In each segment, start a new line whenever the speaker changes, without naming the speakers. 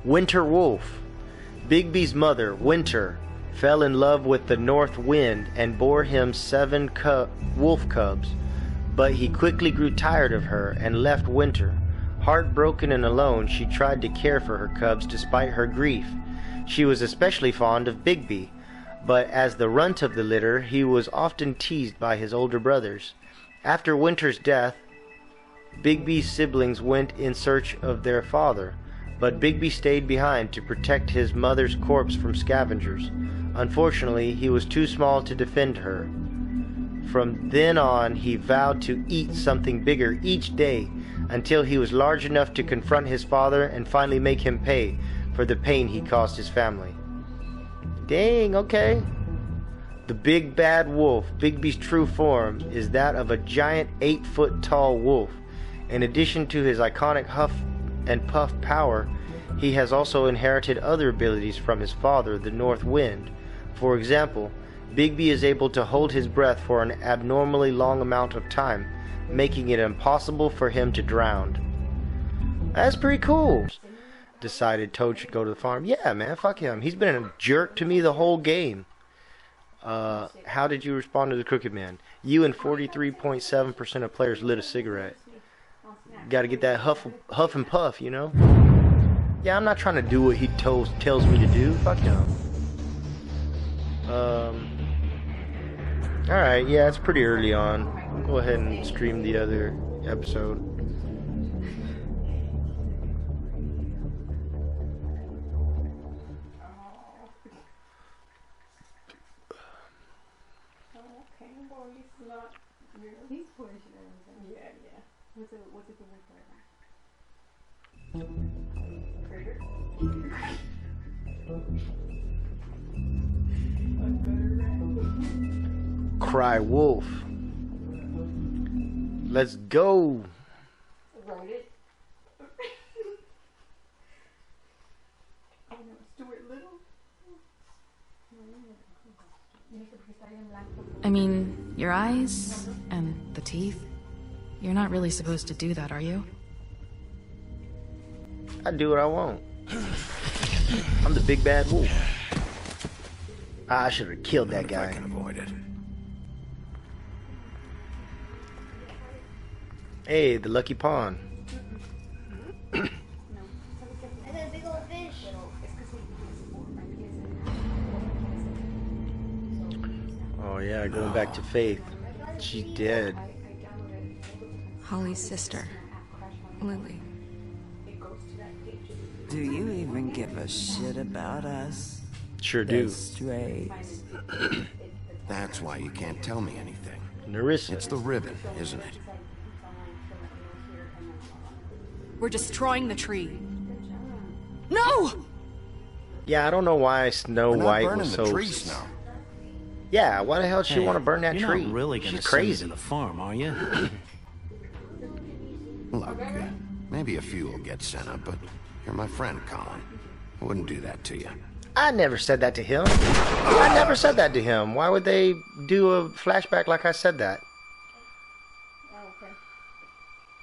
Winter Wolf. Bigby's mother, Winter, fell in love with the North Wind and bore him 7 wolf cubs, but he quickly grew tired of her and left Winter. Heartbroken and alone, she tried to care for her cubs despite her grief. She was especially fond of Bigby, but as the runt of the litter, he was often teased by his older brothers. After Winter's death, Bigby's siblings went in search of their father, but Bigby stayed behind to protect his mother's corpse from scavengers. Unfortunately, he was too small to defend her. From then on, he vowed to eat something bigger each day until he was large enough to confront his father and finally make him pay for the pain he caused his family. Dang, okay. The big bad wolf, Bigby's true form, is that of a giant 8-foot tall wolf. In addition to his iconic huff and puff power, he has also inherited other abilities from his father, the North Wind. For example, Bigby is able to hold his breath for an abnormally long amount of time, making it impossible for him to drown. That's pretty cool. Decided Toad should go to the farm. Yeah, man, fuck him. He's been a jerk to me the whole game. How did you respond to the Crooked Man? You and 43.7% of players lit a cigarette. Gotta get that huff and puff, you know? Yeah, I'm not trying to do what he tells me to do. Fuck him. Alright, yeah, it's pretty early on. I'll go ahead and stream the other episode.
Okay, well, he's not really. He's pushing everything. Yeah, yeah. What's a good word for it? Critter?
Cry wolf. Let's go.
Wrote it. Oh no, Stuart Little.
I mean, your eyes and the teeth. You're not really supposed to do that, are you?
I do what I want. I'm the big bad wolf. I should have killed that guy.
I can avoid it.
Hey, the lucky pawn. Oh yeah, going back to Faith. She's dead.
Holly's sister, Lily.
Do you even give a shit about us?
Sure do.
Straight.
That's why you can't tell me anything.
Nerissa.
It's the ribbon, isn't it?
We're destroying the tree. No!
Yeah, I don't know why Snow White was so...
the tree, Snow.
Yeah, why the hell would she want to burn that tree?
You're not really gonna
She's crazy.
send me to the farm, are you?
Look, maybe a few will get sent up, but you're my friend, Colin. I wouldn't do that to you.
I never said that to him. I never said that to him. Why would they do a flashback like I said that?
Oh, okay.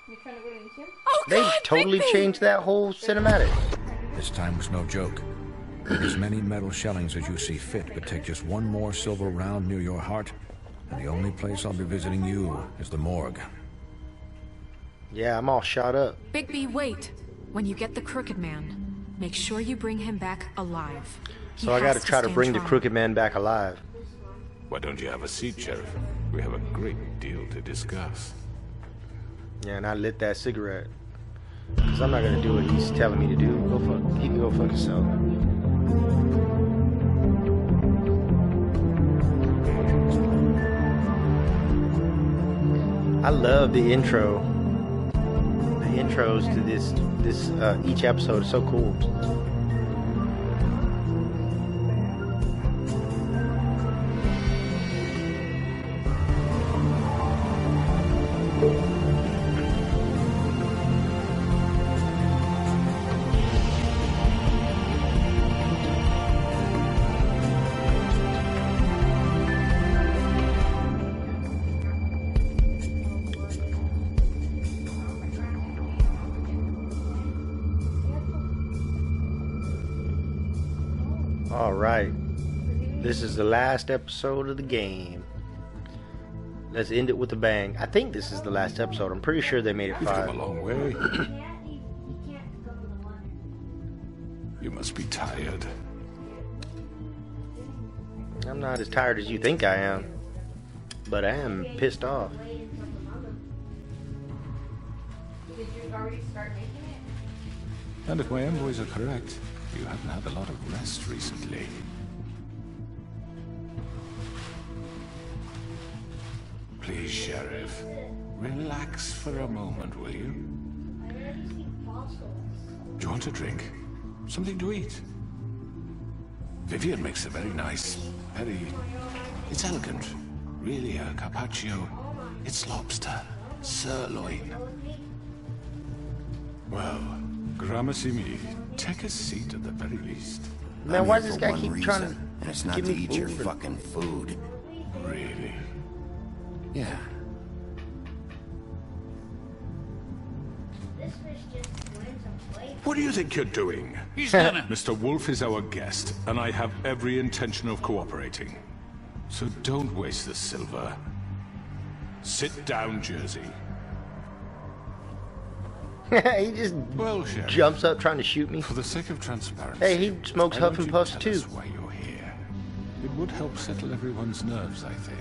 You're trying to go to the gym?
Oh,
They
God,
totally
Bigby!
changed that whole cinematic.
This time was no joke. Bring as many metal shellings as you see fit, but take just one more silver round near your heart, and the only place I'll be visiting you is the morgue.
Yeah, I'm all shot up.
Bigby, wait. When you get the Crooked Man, make sure you bring him back alive.
So I gotta try to bring the Crooked Man back alive.
Why don't you have a seat, Sheriff? We have a great deal to discuss.
Yeah, and I lit that cigarette. Because I'm not gonna do what he's telling me to do. He can go fuck himself. I love the intro. The intros to each episode is so cool. Alright. This is the last episode of the game. Let's end it with a bang. I think this is the last episode. I'm pretty sure they made it 5.
You've come a long way. You must be tired.
I'm not as tired as you think I am. But I am pissed off.
Did you already start making it?
And if my envoys are correct, you haven't had a lot of rest recently. Please, Sheriff, relax for a moment, will you? Do you want a drink? Something to eat? Vivian makes a very nice, it's elegant. Really a carpaccio. It's lobster, sirloin. Well, gramercy me. Take a seat at the very least.
Man, why does this guy keep trying to
and it's not
give
to
me
eat your
food?
fucking food.
Really?
Yeah.
What do you think you're doing?
He's gonna...
Mr. Wolf is our guest, and I have every intention of cooperating. So don't waste the silver. Sit down, Jersey.
He just
Well, Sheriff,
jumps up trying to shoot me.
for the sake of transparency...
Hey, he smokes
I
Huff
want
and
you
Puffs
to
too.
tell us why you're here. It would help settle everyone's nerves, I think.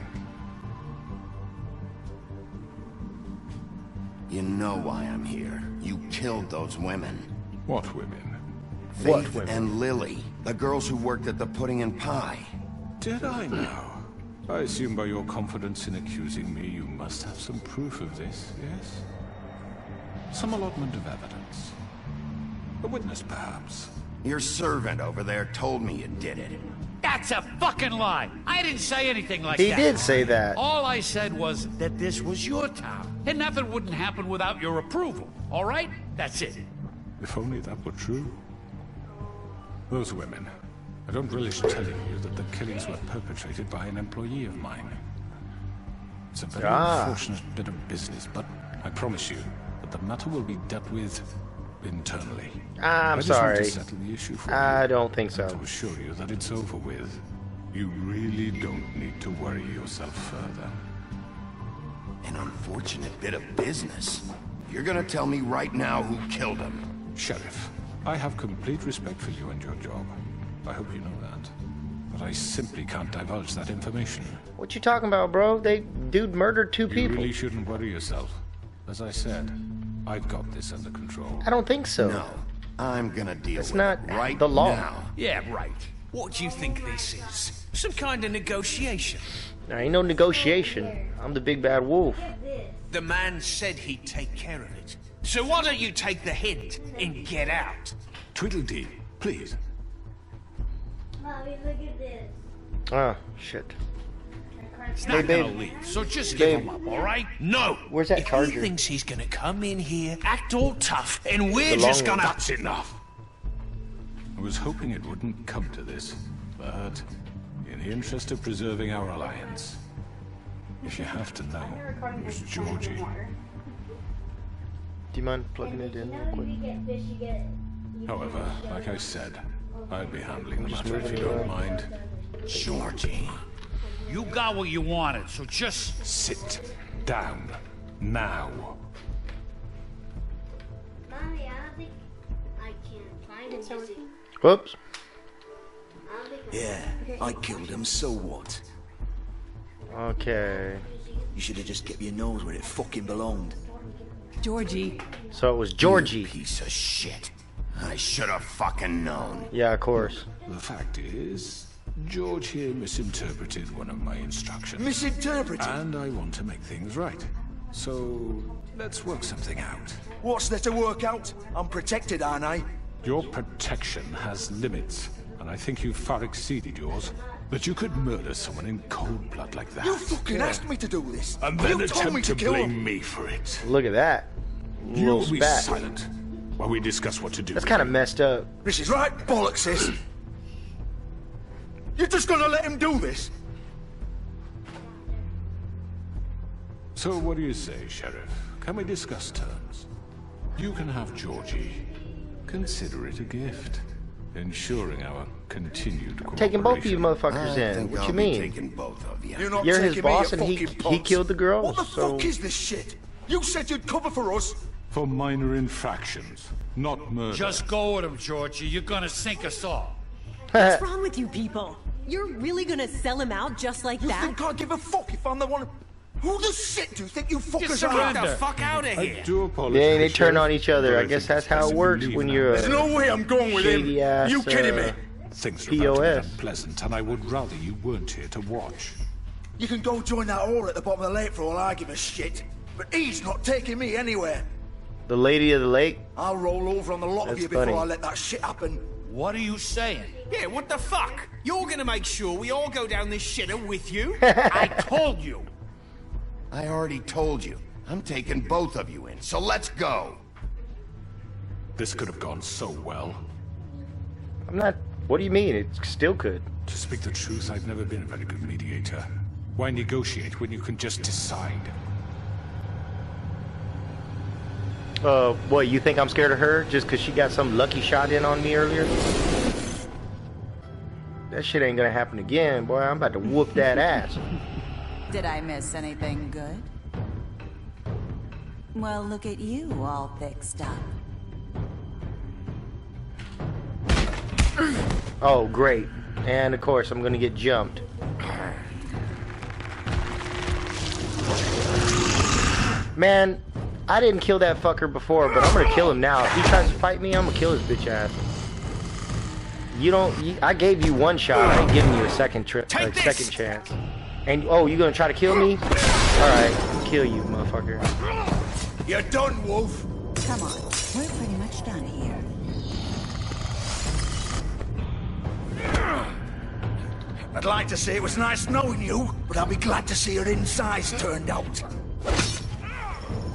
You know why I'm here. You killed those women.
What women?
What
Faith
women?
and Lily, the girls who worked at the Pudding and Pie.
Did I now? I assume by your confidence in accusing me, you must have some proof of this, yes? Some allotment of evidence. A witness, perhaps.
Your servant over there told me you did it.
That's a fucking lie. I didn't say anything like
He
that.
did say that.
All I said was that this was your town, and nothing wouldn't happen without your approval. All right? That's it.
If only that were true. Those women. I don't relish telling you that the killings were perpetrated by an employee of mine. It's a very unfortunate bit of business, but I promise you that the matter will be dealt with internally.
I'm
I just want
sorry.
to settle the issue for
I
you.
don't think so.
To assure you that it's over with. You really don't need to worry yourself further.
An unfortunate bit of business. You're gonna tell me right now who killed him.
Sheriff, I have complete respect for you and your job. I hope you know that. But I simply can't divulge that information.
What you talking about, bro? Dude murdered 2
You
people.
really shouldn't worry yourself. As I said, I've got this under control.
I don't think so.
No, I'm gonna deal
That's
with
not
it right
the law.
now.
Yeah, right. What do you think this is? Some kind of negotiation?
There ain't no negotiation. I'm the big bad wolf.
The man said he'd take care of it. So why don't you take the hint and get out?
Tweedledee, please.
Mommy, look at this.
Oh, shit.
He's
Hey,
not
babe.
gonna leave, so just
Babe.
give him up, all right? No.
Where's that
if
charger?
he thinks he's gonna come in here, act all tough, and we're
The
just
long
gonna...
one.
That's enough. I was hoping it wouldn't come to this, but in the interest of preserving our alliance, if you have to know, it was Georgie.
Do you mind plugging it in real quick?
You get fish, you get...
However, like I said, I'd be handling the
Just
matter if you
moving
don't
around.
mind.
Georgie.
You got what you wanted, so just...
Sit down. Now.
Mommy, I don't think I can find it.
Whoops.
Yeah, I killed him, so what?
Okay.
You should have just kept your nose where it fucking belonged.
Georgie.
So it was Georgie.
You piece of shit. I should have fucking known.
Yeah, of course.
The fact is, George here misinterpreted one of my instructions.
Misinterpreted?
And I want to make things right. So, let's work something out.
What's there to work out? I'm protected, aren't I?
Your protection has limits, and I think you've far exceeded yours. But you could murder someone in cold blood like that.
You fucking asked me to do this.
And then
you told me
attempt
to
to
kill
blame
him.
me for it.
Look at that. Little
You'll be
spat.
silent while we discuss what to do.
That's kind of messed up.
This is right bollocks, sis. You're just gonna let him do this?
So what do you say, Sheriff? Can we discuss terms? You can have Georgie. Consider it a gift. ensuring our continued cooperation.
Taking both of you motherfuckers
I
in.
think
What
I'll
you
be
mean?
taking both of you.
You're not
You're his
taking me,
boss
you
and he
fucking punks.
killed the girls.
What the
so
fuck is this shit? You said you'd cover for us.
For minor infractions, not murder.
Just go with him, Georgie. You're gonna sink us all.
What's wrong with you people? You're really gonna sell him out just like
You
that?
think I give a fuck if I'm the one? Who the shit do you think you fuckers are?
surrender.
Fuck out of
I
here.
do apologize.
they turn
Sheriff,
on each other.
but
I guess
think
that's
it's
how
best
it
you
works
leave
when
now.
you're
There's
a
no way I'm going with him.
shady ass.
You kidding me?
Things are about to
POS.
get unpleasant, and I would rather you weren't here to watch.
You can go join that whore at the bottom of the lake for all I give a shit. But he's not taking me anywhere.
The lady of the lake.
I'll roll over on the lot of
That's
you before
funny.
I let that shit happen.
What are you saying?
Yeah, what the fuck? You're gonna make sure we all go down this shitter with you?
I told you.
I already told you. I'm taking both of you in, so let's go.
This could have gone so well.
I'm not. What do you mean? It still could.
To speak the truth, I've never been a very good mediator. Why negotiate when you can just decide?
What, you think I'm scared of her just because she got some lucky shot in on me earlier? That shit ain't gonna happen again, boy. I'm about to whoop that ass.
Did I miss anything good? Well, look at you all fixed up.
Oh, great. And of course, I'm gonna get jumped. Man, I didn't kill that fucker before, but I'm gonna kill him now. If he tries to fight me, I'm gonna kill his bitch ass. You don't. I gave you one shot. I ain't giving you a second second chance. And oh, you gonna try to kill me? All right, kill you, motherfucker.
You're done, Wolf.
Come on, we're pretty much done here.
I'd like to say it was nice knowing you, but I'll be glad to see your insides turned out.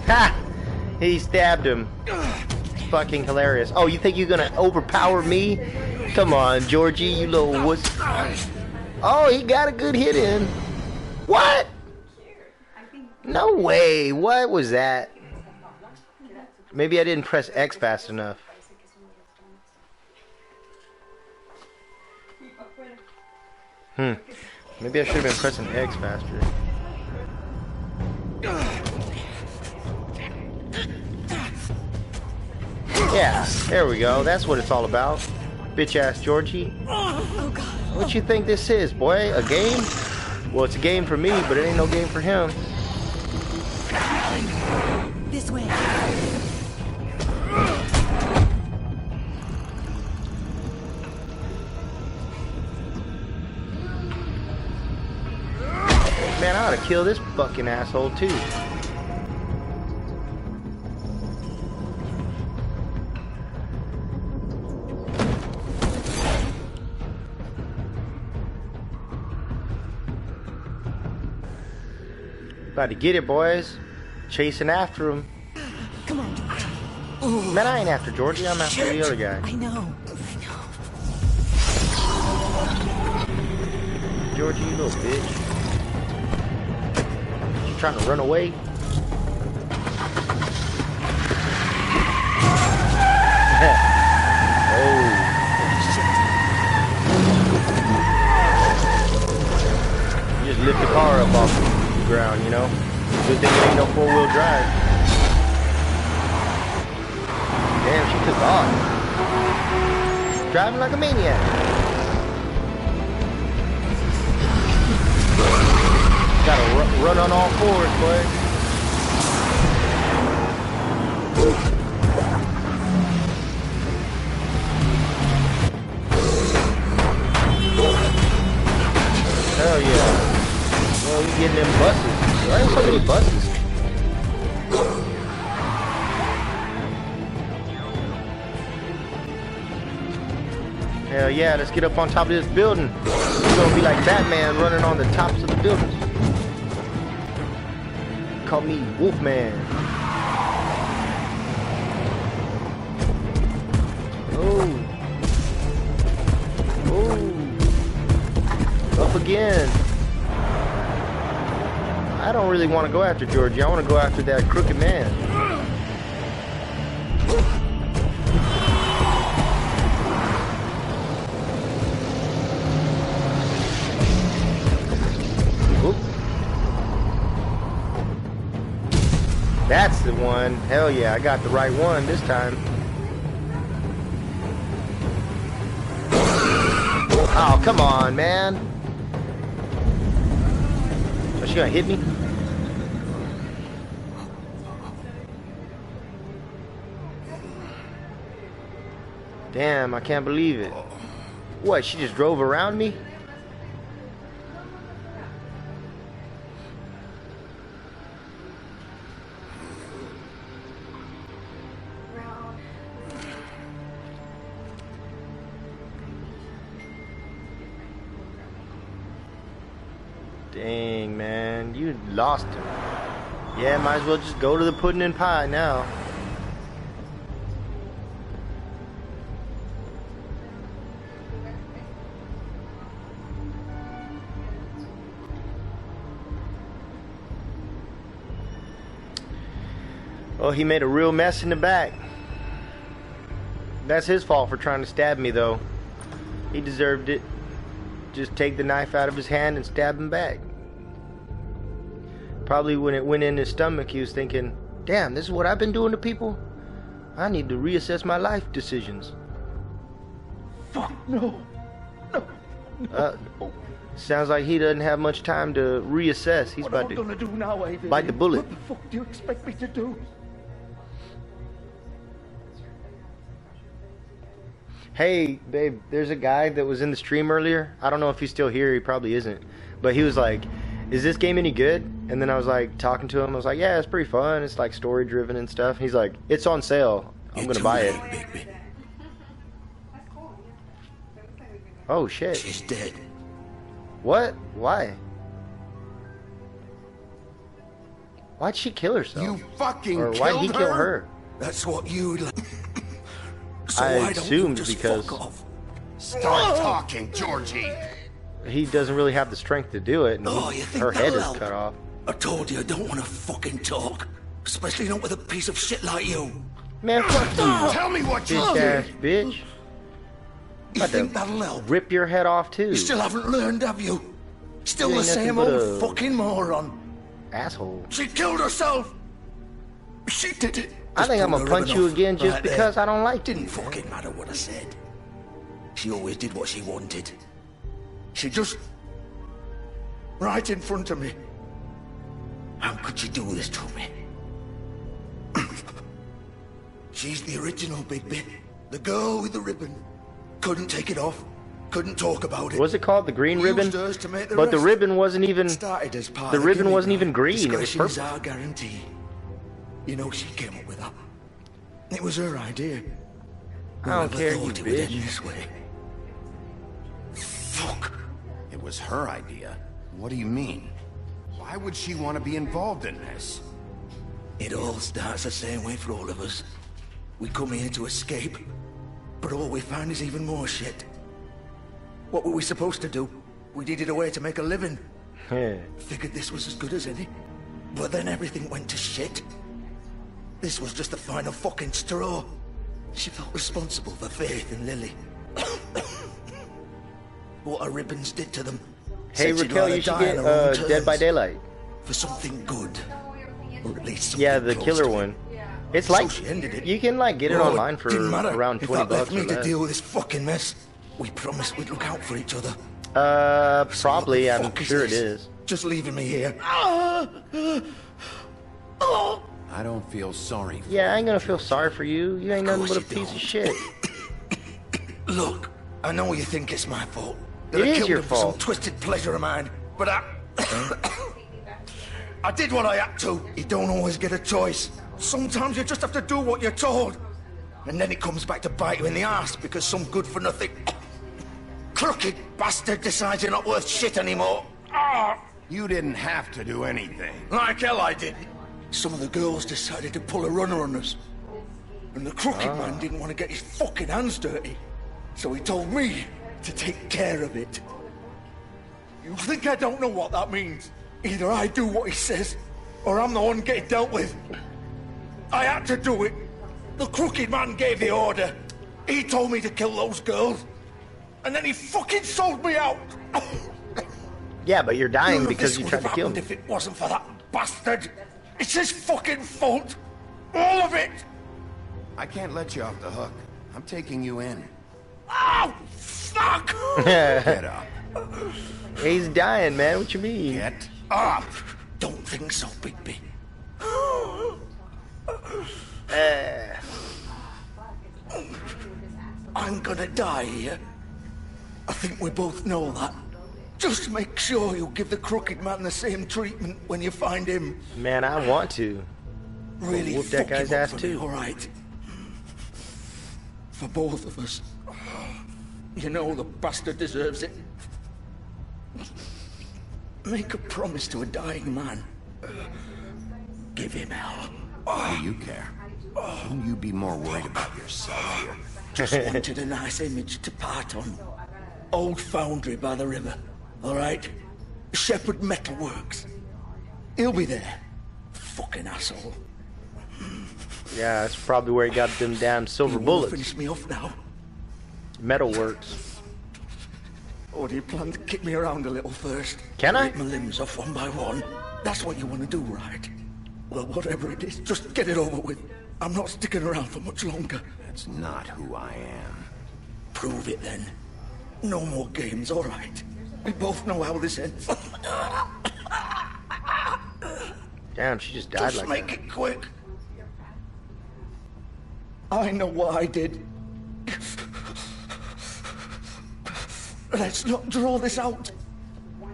Ha! He stabbed him. Fucking hilarious. Oh, you think you're gonna overpower me? Come on, Georgie, you little wuss. Oh, he got a good hit in. What? No way. What was that? Maybe I didn't press X fast enough. Maybe I should have been pressing X faster. Yeah, there we go. That's what it's all about. Bitch ass Georgie.
Oh god.
What you think this is, boy? A game? Well, it's a game for me, but it ain't no game for him.
This way.
Man, I ought to kill this fucking asshole too. About to get it, boys. Chasing after him.
Come on, Georgie.
Man, I ain't after Georgie. I'm after the other guy.
I know.
Georgie, you little bitch. You trying to run away? Oh. You just lift the car up off the ground, you know? Good thing it ain't no four-wheel drive. Damn, she took off. Driving like a maniac. Gotta run on all fours, boy. Hell yeah. Well, we getting them buses. Why are there so many buses? Hell yeah, let's get up on top of this building. We're gonna be like Batman running on the tops of the buildings. Call me Wolfman. Oh. Oh. Up again. I don't really want to go after Georgie. I want to go after that crooked man. one. Hell yeah, I got the right one this time. Oh, come on, man. Is she gonna hit me? Damn, I can't believe it. What, she just drove around me? Dang, man, you lost him. Yeah, might as well just go to the pudding and pie now. Oh, he made a real mess in the back. That's his fault for trying to stab me, though. He deserved it. Just take the knife out of his hand and stab him back. Probably when it went in his stomach, he was thinking, damn, this is what I've been doing to people? I need to reassess my life decisions.
Fuck, no.
Sounds like he doesn't have much time to reassess. He's about to
do now, Avery?
bite the bullet.
What the fuck do you expect me to do?
Hey, babe, there's a guy that was in the stream earlier. I don't know if he's still here. He probably isn't. But he was like, is this game any good? And then I was like, talking to him. I was like, yeah, it's pretty fun. It's like story driven and stuff. He's like, it's on sale. I'm going to buy it. Oh, shit.
She's dead.
What? Why? Why'd she kill herself?
You fucking
Or why'd he kill her?
That's what you'd like. So
I
why don't you
assumed
just
because
fuck off?
Start talking, Georgie.
he doesn't really have the strength to do it, and
You think
her head
that'll
is
help?
cut off.
I told you I don't want to fucking talk. Especially not with a piece of shit like you.
Man, fuck you.
Tell me what you
Bitch ass bitch.
You think that'll help?
Rip your head off too.
You still haven't learned, have you? Still
You
the
ain't nothing
same
but
old
a-
fucking moron.
Asshole.
She killed herself. She did it.
I think I'm gonna punch you again just because I don't like you.
Didn't fucking matter what I said. She always did what she wanted. She just... right in front of me. How could she do this to me? She's the original Bigby. The girl with the ribbon. Couldn't take it off. Couldn't talk about it.
What's it called? The green ribbon?
Used hers to make the
But the
rest.
ribbon wasn't even...
Started as part
The
of
ribbon
gimmick,
wasn't even
right?
green. It was
Discretion's
purple.
our guarantee. You know she came up with that. It was her idea.
I don't
Whoever
care, you
thought it would end
bitch.
this way? Fuck.
It was her idea. What do you mean? Why would she want to be involved in this?
It all starts the same way for all of us. We come here to escape, but all we find is even more shit. What were we supposed to do? We needed a way to make a living. Figured this was as good as any. But then everything went to shit. This was just the final fucking straw. She felt responsible for Faith and Lily. What her ribbons did to them.
Hey,
Said she'd
Raquel,
rather
you should
die
get
on her own
Dead by
terms.
Daylight.
For something good. Or at least something
Yeah, the
close
killer
to it.
one. It's
So
like,
she ended it.
you can like get it
Oh,
online for
didn't matter.
around
If
20
that left
bucks
me
or
to
less.
deal with this fucking mess. We promised we'd look out for each other.
Probably,
So what the
I'm
fuck
sure it
this?
is.
Just leaving me here.
I don't feel sorry for
Yeah, I ain't gonna feel sorry for you. You ain't nothing but a
course you
piece of shit.
Look, I know you think it's my fault.
It
That I
is
killed
your
him for some
fault.
twisted pleasure of mine, but I did what I had to. You don't always get a choice. Sometimes you just have to do what you're told. And then it comes back to bite you in the ass because some good-for-nothing crooked bastard decides you're not worth shit anymore.
You didn't have to do anything.
Like hell I did. Some of the girls decided to pull a runner on us. And the crooked man didn't want to get his fucking hands dirty. So he told me to take care of it. You think I don't know what that means? Either I do what he says, or I'm the one getting dealt with. I had to do it. The crooked man gave the order. He told me to kill those girls. And then he fucking sold me out.
Yeah, but you're dying
None of
because
this
you
would
tried to
have
kill
happened
me.
if it wasn't for that bastard. It's his fucking fault. All of it!
I can't let you off the hook. I'm taking you in.
Oh, fuck!
Get up.
He's dying, man. What you mean?
Get
up! Don't think so, Bigby. I'm gonna die here. I think we both know that. Just make sure you give the crooked man the same treatment when you find him.
Man, I want to.
Really
whoop that guy's ass too.
All right. For both of us. You know the bastard deserves it. Make a promise to a dying man. Give him hell.
What do you care? Shouldn't you be more worried about yourself here?
Just wanted a nice image to part on. Old foundry by the river. All right? Shepherd Metalworks. He'll be there. Fucking asshole.
Yeah, that's probably where he got them damn silver bullets.
Finish me off now.
Metalworks.
Or do you plan to kick me around a little first?
Can I?
Rip my limbs off one by one. That's what you want to do, right? Well, whatever it is, just get it over with. I'm not sticking around for much longer.
That's not who I am.
Prove it then. No more games, all right? We both know how this ends.
Damn, she just died
just
like
make it quick. I know what I did. Let's not draw this out.
All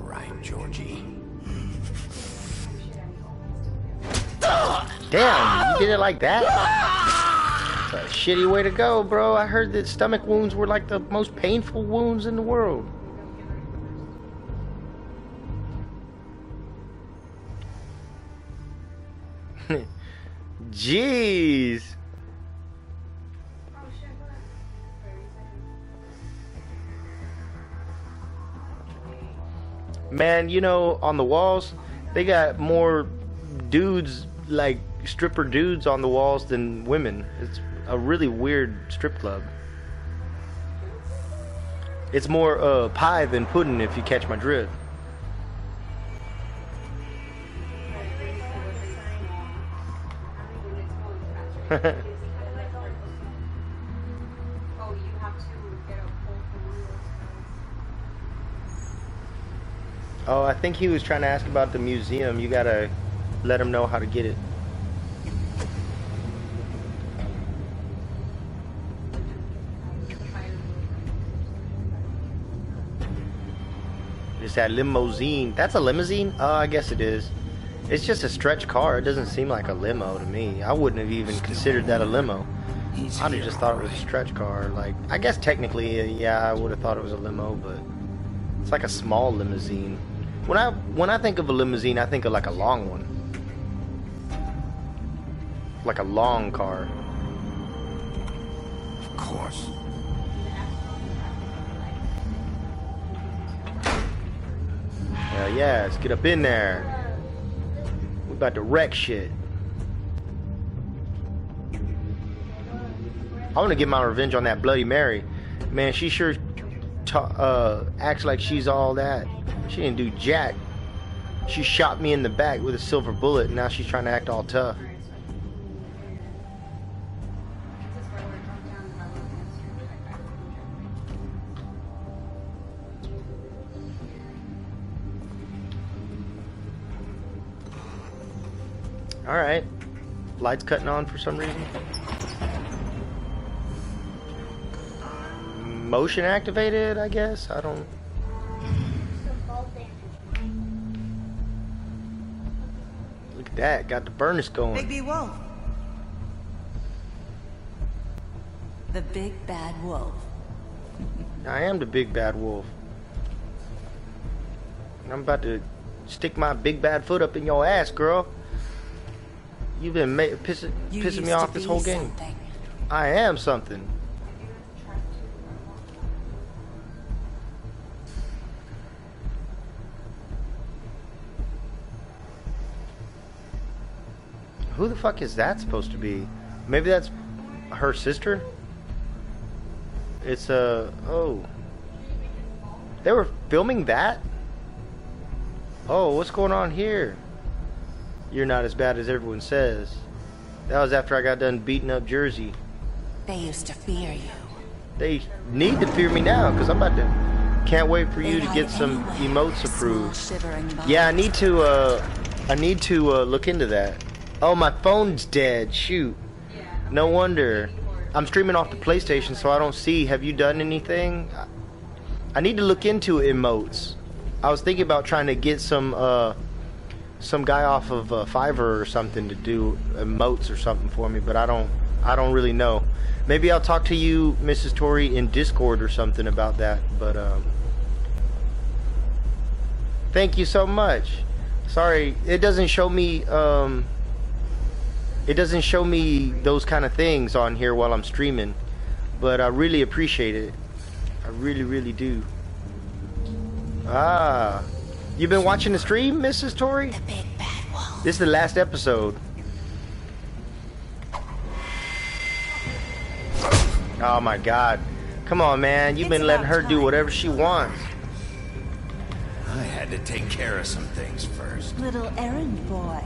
right, Georgie.
Damn, you did it like that? That's a shitty way to go, bro. I heard that stomach wounds were like the most painful wounds in the world. Jeez. Man, you know, on the walls, they got more dudes, like stripper dudes on the walls than women. It's a really weird strip club. It's more pie than pudding, if you catch my drift. Oh, I think he was trying to ask about the museum. You gotta let him know how to get it. It's that limousine. That's a limousine? Oh, I guess it is. It's just a stretch car. It doesn't seem like a limo to me. I wouldn't have even considered that a limo. I'd have just thought it was a stretch car. Like, I guess technically, yeah, I would have thought it was a limo, but it's like a small limousine. When I think of a limousine, I think of like a long one. Like a long car.
Of course.
Hell yeah, let's get up in there. We about to wreck shit. I want to get my revenge on that Bloody Mary. Man, she sure acts like she's all that. She didn't do jack. She shot me in the back with a silver bullet, and now she's trying to act all tough. Alright. Lights cutting on for some reason. Motion activated, I guess? I don't... Look at that. Got the furnace going.
Big B Wolf. The big bad wolf.
I am the big bad wolf. And I'm about to stick my big bad foot up in your ass, girl. You've been pissing me off this whole game.
Something.
I am something. Who the fuck is that supposed to be? Maybe that's her sister? It's oh. They were filming that? Oh, what's going on here? You're not as bad as everyone says. That was after I got done beating up Jersey.
They used to fear you.
They need to fear me now, because I'm about to... Can't wait for you to get some emotes approved. Yeah, I need to look into that. Oh, my phone's dead. Shoot. No wonder. I'm streaming off the PlayStation, so I don't see. Have you done anything? I need to look into emotes. I was thinking about trying to get some guy off of Fiverr or something to do emotes or something for me, but I don't really know. Maybe I'll talk to you, Mrs. Tori, in Discord or something about that. But thank you so much. Sorry, it doesn't show me. It doesn't show me those kind of things on here while I'm streaming, but I really appreciate it. I really, really do. Ah, you've been watching the stream, Mrs. Tori?
The big bad wolf.
This is the last episode. Oh my God. Come on, man. You've been letting her do whatever she wants.
I had to take care of some things first.
Little errand boy.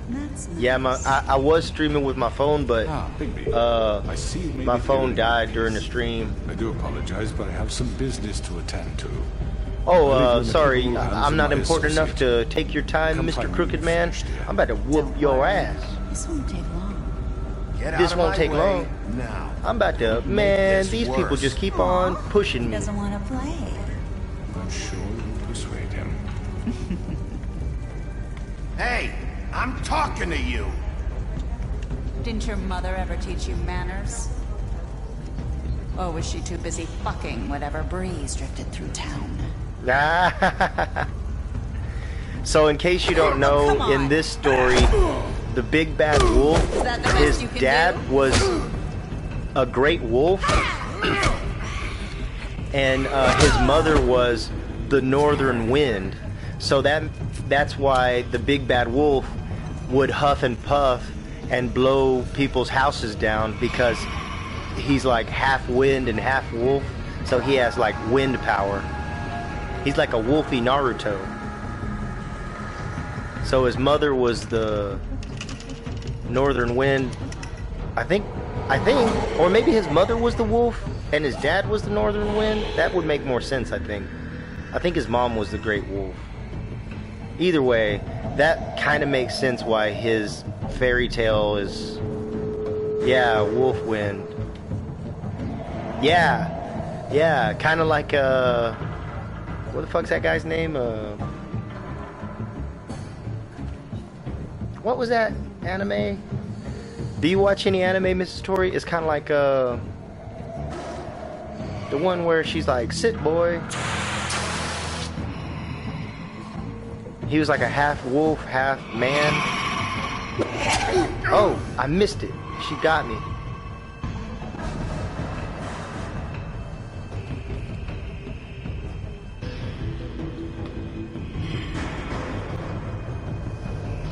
That's nice.
Yeah, I was streaming with my phone, but
I see
my phone died during the stream.
I do apologize, but I have some business to attend to.
Oh, sorry. I'm not important enough to take your time, Mr. Crooked Man. I'm about to whoop your ass.
This won't take long.
This won't take long.
Now.
I'm about to, man, these people just keep on pushing
He
me.
doesn't want to play.
I'm sure you'll persuade him.
Hey, I'm talking to you.
Didn't your mother ever teach you manners? Or was she too busy fucking whatever breeze drifted through town?
So in case you don't know, in this story, the big bad wolf, his dad was a great wolf, and his mother was the northern wind. So that's why the big bad wolf would huff and puff and blow people's houses down, because he's like half wind and half wolf, so he has like wind power. He's like a wolfy Naruto. So his mother was the northern wind, I think, or maybe his mother was the wolf and his dad was the northern wind. That would make more sense, I think. I think his mom was the great wolf. Either way, that kind of makes sense why his fairy tale is, yeah, wolf wind. Yeah, kind of like what the fuck's that guy's name? What was that anime? Do you watch any anime, Mrs. Tori? It's kind of like the one where she's like, "Sit, boy." He was like a half wolf, half man. Oh, I missed it. She got me.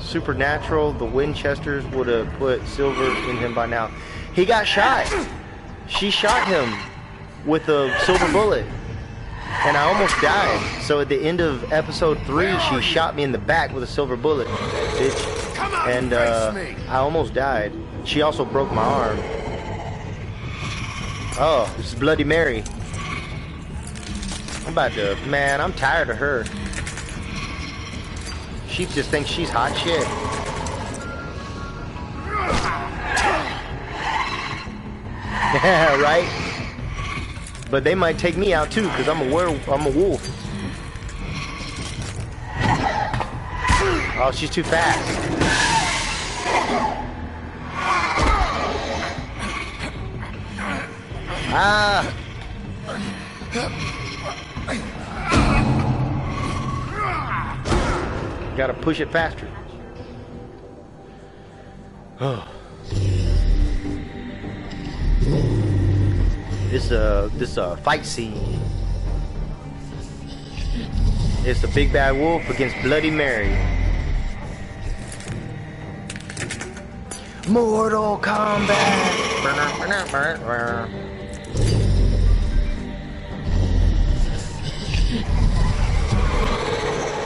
Supernatural, the Winchesters would have put silver in him by now. He got shot. She shot him with a silver bullet, and I almost died. So at the end of episode 3, she shot me in the back with a silver bullet, bitch. And I almost died. She also broke my arm. Oh, this is Bloody Mary. I'm about to, man, I'm tired of her. She just thinks she's hot shit. Yeah, right? But they might take me out too, because I'm a werewolf. I'm a wolf. Oh, she's too fast. Ah! Gotta push it faster. Oh. This fight scene. It's the big bad wolf against Bloody Mary. Mortal Kombat.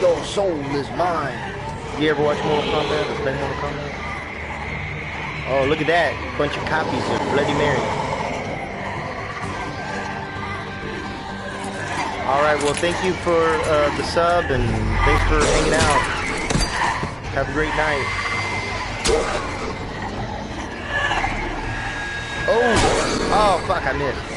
Your soul is mine. You ever watch Mortal Kombat or play Mortal Kombat? Oh, look at that. Bunch of copies of Bloody Mary. Alright, well, thank you for the sub, and thanks for hanging out. Have a great night. Oh, fuck, I missed.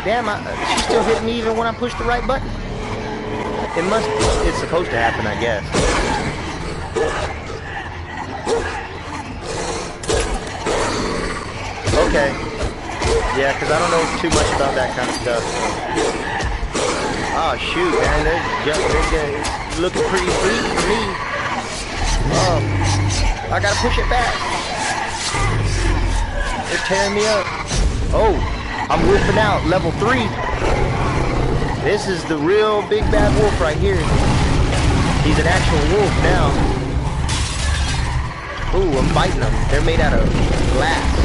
Damn, she's still hitting me even when I push the right button. It's supposed to happen, I guess. Okay. Yeah, because I don't know too much about that kind of stuff. Oh, shoot, man. It's looking pretty sweet to me. Oh, I gotta push it back. They're tearing me up. Oh, I'm wolfing out. Level 3. This is the real big bad wolf right here. He's an actual wolf now. Ooh, I'm biting them. They're made out of glass.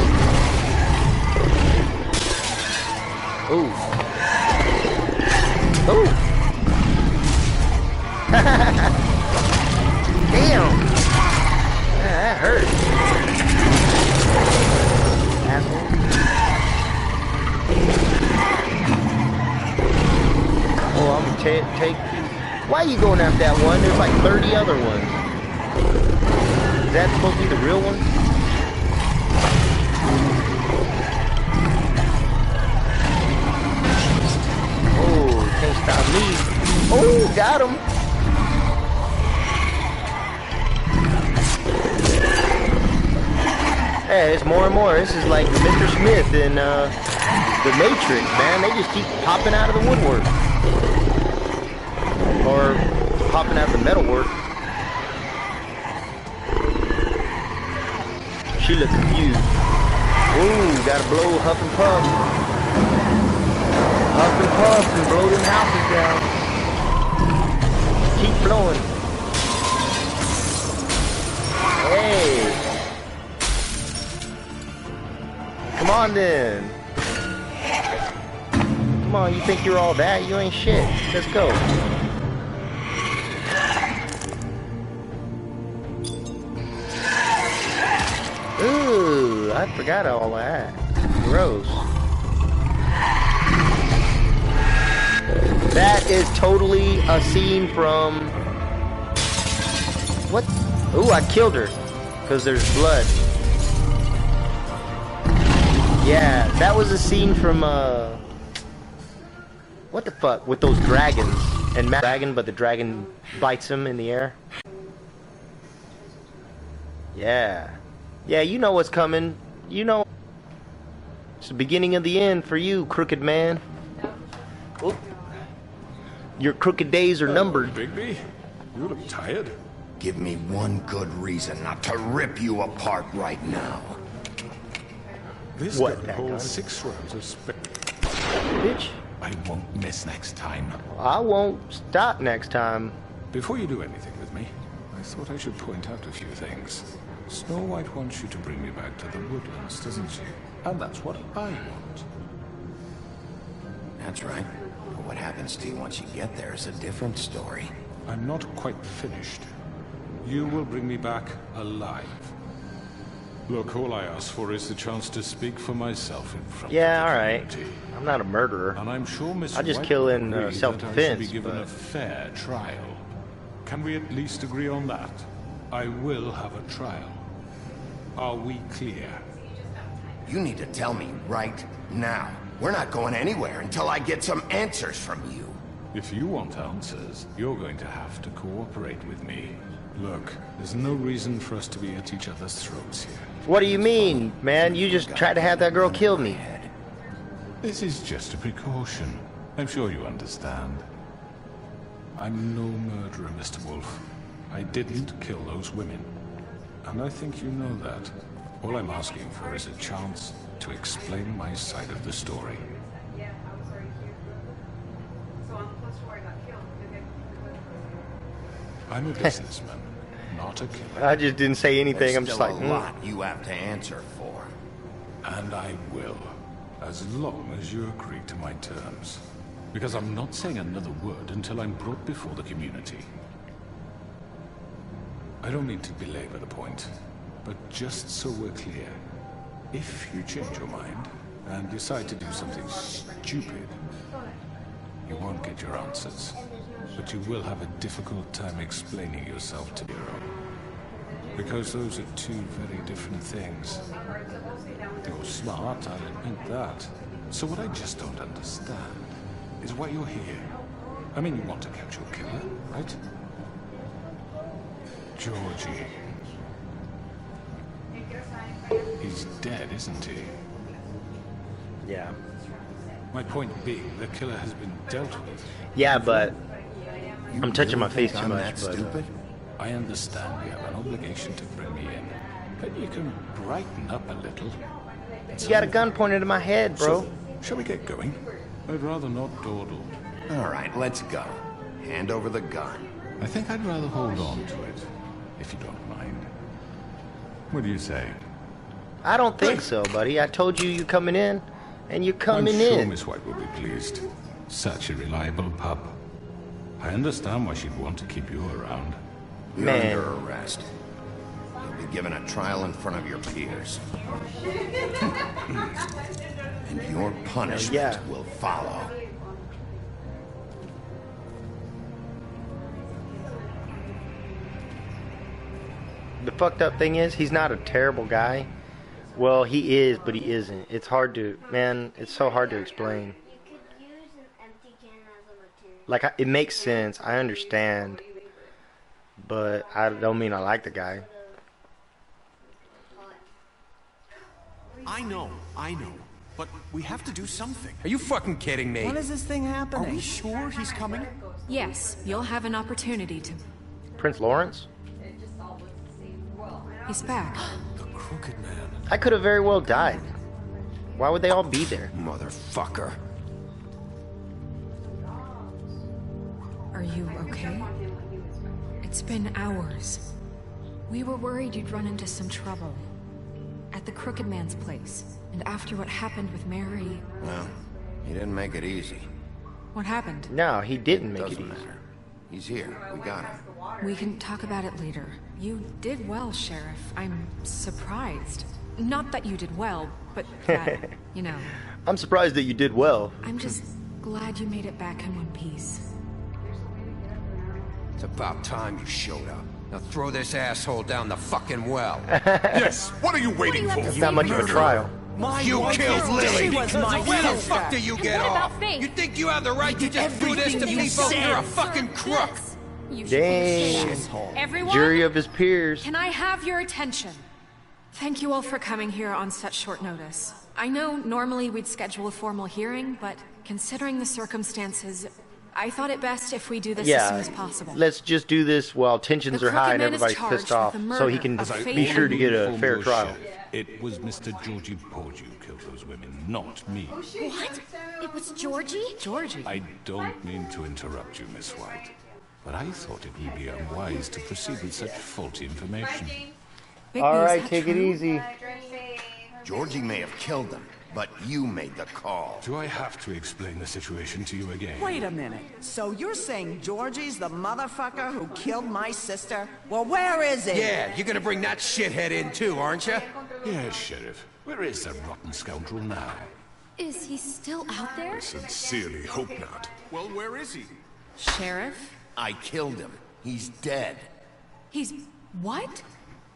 Ooh. Ooh. Damn. Yeah, that hurt. Asshole. Oh, I'm gonna take. Why are you going after that one? There's like 30 other ones. Is that supposed to be the real one? Oh, can't stop me. Oh, got him. Hey, it's more and more. This is like Mr. Smith in The Matrix, man. They just keep popping out of the woodwork. Or popping out the metalwork. She looked confused. Ooh, gotta blow huff and puff. Huff and puff and blow them houses down. Keep blowing. Hey. Come on then. Come on, you think you're all that? You ain't shit. Let's go. Ooh, I forgot all that. Gross. That is totally a scene from... What? Ooh, I killed her. Because there's blood. Yeah, that was a scene from, what the fuck? With those dragons. And dragon, but the dragon bites him in the air. Yeah. Yeah, you know what's coming. You know. It's the beginning of the end for you, crooked man. Oop. Your crooked days are numbered.
Bigby, you look tired.
Give me one good reason not to rip you apart right now.
This
What,
gun holds 6 rounds of
Bitch.
I won't miss next time.
I won't stop next time.
Before you do anything with me, I thought I should point out a few things. Snow White wants you to bring me back to the woodlands, doesn't she? And that's what I want.
That's right. But what happens to you once you get there is a different story.
I'm not quite finished. You will bring me back alive. Look, all I ask for is the chance to speak for myself in front of the
alright.
community.
I'm not a murderer.
And I'm sure Miss
I just
White
kill
will
in
agree
self-defense.
that I should be given a fair trial. Can we at least agree on that? I will have a trial. Are we clear?
You need to tell me right now. We're not going anywhere until I get some answers from you.
If you want answers, you're going to have to cooperate with me. Look, there's no reason for us to be at each other's throats here.
What do you mean, man? You just tried to have that girl kill me.
This is just a precaution. I'm sure you understand. I'm no murderer, Mr. Wolf. I didn't kill those women. And I think you know that. All I'm asking for is a chance to explain my side of the story. I'm a businessman, not a killer.
I just didn't say anything.
There's
I'm just
still
like,
a lot you have to answer for.
And I will, as long as you agree to my terms. Because I'm not saying another word until I'm brought before the community. I don't mean to belabor the point, but just so we're clear, if you change your mind and decide to do something stupid, you won't get your answers, but you will have a difficult time explaining yourself to your own. Because those are two very different things. You're smart, I'll admit that. So what I just don't understand is why you're here. I mean, you want to catch your killer, right? Georgie. He's dead, isn't he?
Yeah.
My point being, the killer has been dealt with.
Yeah, but I'm touching my face too much.
That stupid?
I understand you have an obligation to bring me in, but you can brighten up a little.
You got a gun pointed at my head, bro.
So, shall we get going? I'd rather not dawdle.
All right, let's go. Hand over the gun.
I think I'd rather hold on to it, if you don't mind. What do you say?
I don't think so, buddy. I told you coming in, and you're coming
I'm sure
in.
Miss White will be pleased. Such a reliable pup. I understand why she'd want to keep you around.
You're under arrest. You'll be given a trial in front of your peers. And your punishment will follow.
The fucked up thing is, he's not a terrible guy. Well, he is, but he isn't. It's hard to, man, it's so hard to explain. Like, it makes sense. I understand. But I don't mean I like the guy.
I know. But we have to do something.
Are you fucking kidding me?
When is this thing happening?
Are we sure he's coming?
Yes, you'll have an opportunity to...
Prince Lawrence?
He's back.
The Crooked Man.
I could have very well died. Why would they all be there?
Motherfucker.
Are you okay? It's been hours. We were worried you'd run into some trouble. At the Crooked Man's place. And after what happened with Mary...
Well, he didn't make it easy.
What happened?
No, he didn't make it easy.
Doesn't matter. He's here. We got him.
We can talk about it later. You did well, Sheriff. I'm surprised. Not that you did well, but that, you know.
I'm surprised that you did well.
I'm just glad you made it back in one piece.
It's about time you showed up. Now throw this asshole down the fucking well.
Yes, what are you waiting for?
It's not much of a trial.
You killed Lily!
She was my
Where the
sister.
fuck do you get off? You think you have the right to just do this to people? You're a fucking crook!
Dang.
Everyone,
Jury of his peers.
can I have your attention? Thank you all for coming here on such short notice. I know normally we'd schedule a formal hearing, but considering the circumstances, I thought it best if we do this as soon as possible.
Let's just do this while tensions are high and everybody's pissed off, so he can be sure to get a fair trial.
It was Mr. Georgie Porge who killed those women, not me.
What? It was Georgie?
Georgie?
I don't mean to interrupt you, Miss White, but I thought it would be unwise to proceed with such faulty information.
Alright, take it easy.
Georgie may have killed them, but you made the call.
Do I have to explain the situation to you again?
Wait a minute. So you're saying Georgie's the motherfucker who killed my sister? Well, where is he?
Yeah, you're gonna bring that shithead in too, aren't you?
Yes, Sheriff. Where is the rotten scoundrel now?
Is he still out there?
I sincerely hope not.
Well, where is he?
Sheriff?
I killed him. He's dead.
He's... what?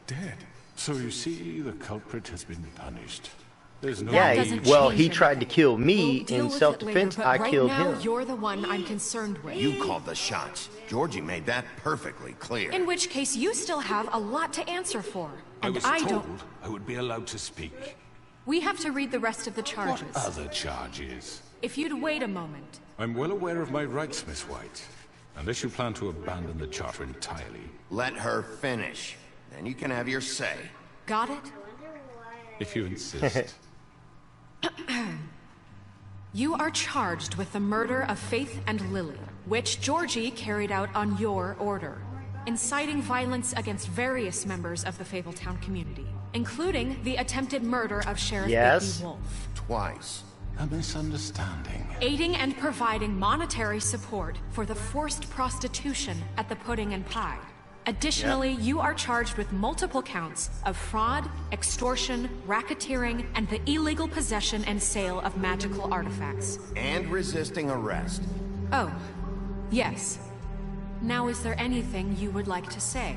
Dead. So you see, the culprit has been punished. There's no...
Yeah, he tried to kill me in self-defense. I killed him.
You're the one I'm concerned with.
You called the shots. Georgie made that perfectly clear.
In which case, you still have a lot to answer for. And
I was
don't...
told I would be allowed to speak.
We have to read the rest of the charges.
What other charges?
If you'd wait a moment.
I'm well aware of my rights, Miss White. Unless you plan to abandon the charter entirely.
Let her finish. Then you can have your say.
Got it?
If you insist.
You are charged with the murder of Faith and Lily, which Georgie carried out on your order, inciting violence against various members of the Fabletown community. including the attempted murder of Sheriff Bigby Wolf.
Twice.
A misunderstanding.
Aiding and providing monetary support for the forced prostitution at the Pudding and Pie. Additionally, you are charged with multiple counts of fraud, extortion, racketeering, and the illegal possession and sale of magical artifacts.
And resisting arrest.
Oh, yes. Now, is there anything you would like to say?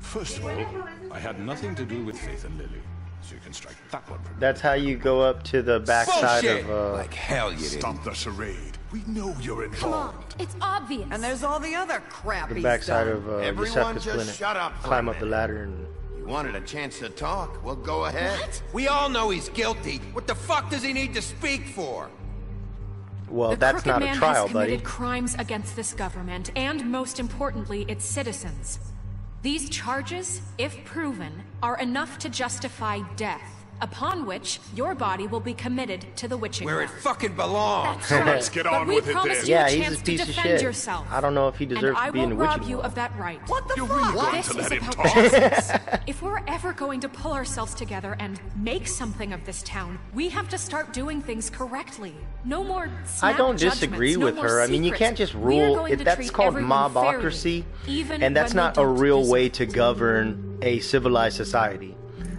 First of all, I had nothing to do with Faith and Lily, so you can strike that one from
That's how you go up to the backside of
like hell you
didn't. Stop the charade. We know you're involved.
Come on, it's obvious.
And there's all the other crap
the backside of
Everyone
Decepticus
just
Clinic.
shut up for
Climb
a
up the
minute.
ladder and...
You wanted a chance to talk? Well, go ahead.
What?
We all know he's guilty. What the fuck does he need to speak for?
Well,
The
that's
Crooked
not
Man
a trial,
has
buddy.
committed crimes against this government, and most importantly, its citizens. These charges, if proven, are enough to justify death, upon which your body will be committed to the witching
Where it
rack.
fucking belongs.
That's right.
Let's get on
but we
with it
promised
then.
you
Yeah,
a
he's
chance
a piece
to
of
defend
shit.
yourself.
I don't know if he deserves
and
to be in the
I will rob
witching
you
world.
of that right.
What the
You're
fuck?
really going
This
to
is
let him
about
talk?
justice. If we're ever going to pull ourselves together and make something of this town, we have to start doing things correctly. No more snap
I don't
judgments,
disagree
no
with
more
her. I mean, you
secrets.
can't just
We are
rule.
going to
That's
treat
called
everyone
mobocracy,
fairly, even
and that's
when
not
they
a
don't
real
deserve
way
it.
to govern a civilized society.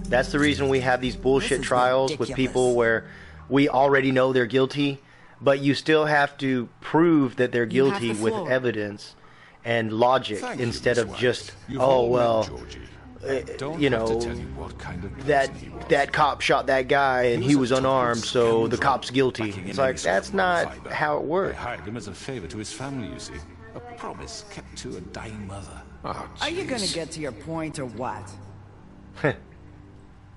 That's the reason we have these bullshit
is
trials with
ridiculous.
people where we already know they're guilty, but you still have to prove that they're
You have
guilty
the
with
floor.
evidence and logic
Thank you,
instead
Miss
of
White.
just,
You've
oh
all met
well,
Georgie. I don't
you
have to
know,
tell you what kind of person
that
he was.
that cop shot that guy and he was
a total
unarmed, so the
scoundrel,
cop's guilty.
backing
It's
an
like
innocent
that's not
fiber.
how it
I
works.
hired him as a favor to his family, you see. A promise kept to a dying mother.
Oh,
Are you gonna
jeez.
get to your point or what?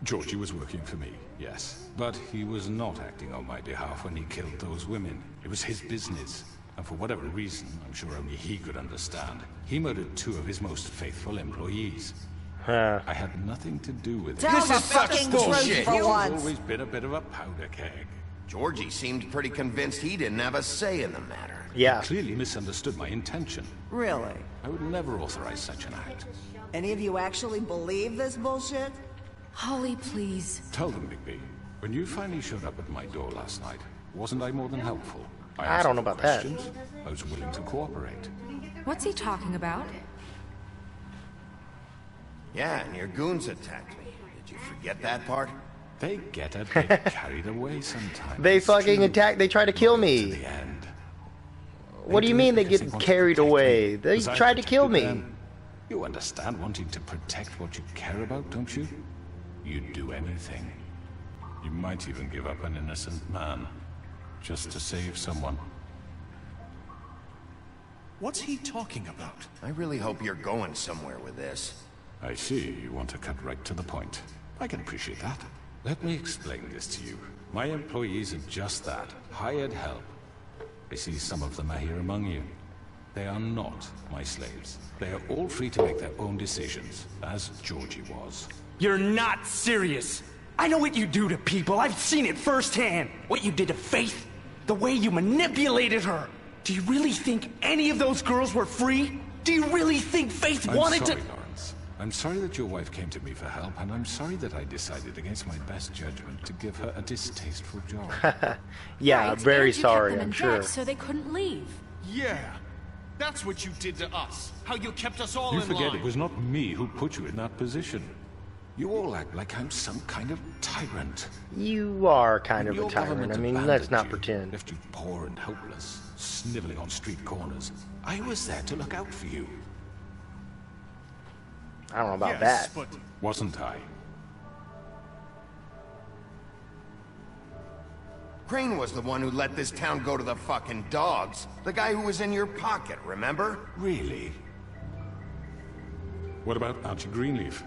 Georgie was working for me, yes. But he was not acting on my behalf when he killed those women. It was his business. And for whatever reason, I'm sure only he could understand, he murdered 2 of his most faithful employees. I had nothing to do with it.
Tell
This
the
is such
fucking
bullshit.
truth for
He's
once.
always been a bit of a powder keg.
Georgie seemed pretty convinced he didn't have a say in the matter.
Yeah.
Clearly misunderstood my intention.
Really?
I would never authorize such an act.
Any of you actually believe this bullshit?
Holly, please.
Tell them, Bigby, when you finally showed up at my door last night, wasn't I more than helpful?
I
asked
don't know
the
about that.
questions. I was willing to cooperate.
What's he talking about?
Yeah, and your goons attacked me. Did you forget that part?
They get a bit carried away sometimes.
They
it's
fucking
true.
attack. They try to kill
To
me.
the end.
What do you
it
mean they
because
get
want to
carried
protect
away?
me,
They
as I
tried to kill
protected
me.
them. You understand wanting to protect what you care about, don't you? You'd do anything. You might even give up an innocent man, just to save someone.
What's he talking about?
I really hope you're going somewhere with this.
I see you want to cut right to the point. I can appreciate that. Let me explain this to you. My employees are just that, hired help. I see some of them are here among you. They are not my slaves. They are all free to make their own decisions, as Georgie was.
You're not serious. I know what you do to people. I've seen it firsthand. What you did to Faith. The way you manipulated her. Do you really think any of those girls were free? Do you really think Faith wanted
sorry,
to...
Lawrence. I'm sorry that your wife came to me for help, and I'm sorry that I decided against my best judgment to give her a distasteful job.
Yeah,
Right,
very
and you kept
sorry,
them
I'm
in
sure.
debt so they couldn't leave.
Yeah. That's what you did to us. How you kept us all
You
in
forget
line.
it was not me who put you in that position. You all act like I'm some kind of tyrant.
You are kind of
Your
a tyrant.
government
I mean,
abandoned
let's not
you,
pretend.
Left you poor and helpless, sniveling on street corners. I was there to look out for you.
I don't know about
Yes,
that.
but
Wasn't I?
Crane was the one who let this town go to the fucking dogs. The guy who was in your pocket, remember?
Really? What about Archie Greenleaf?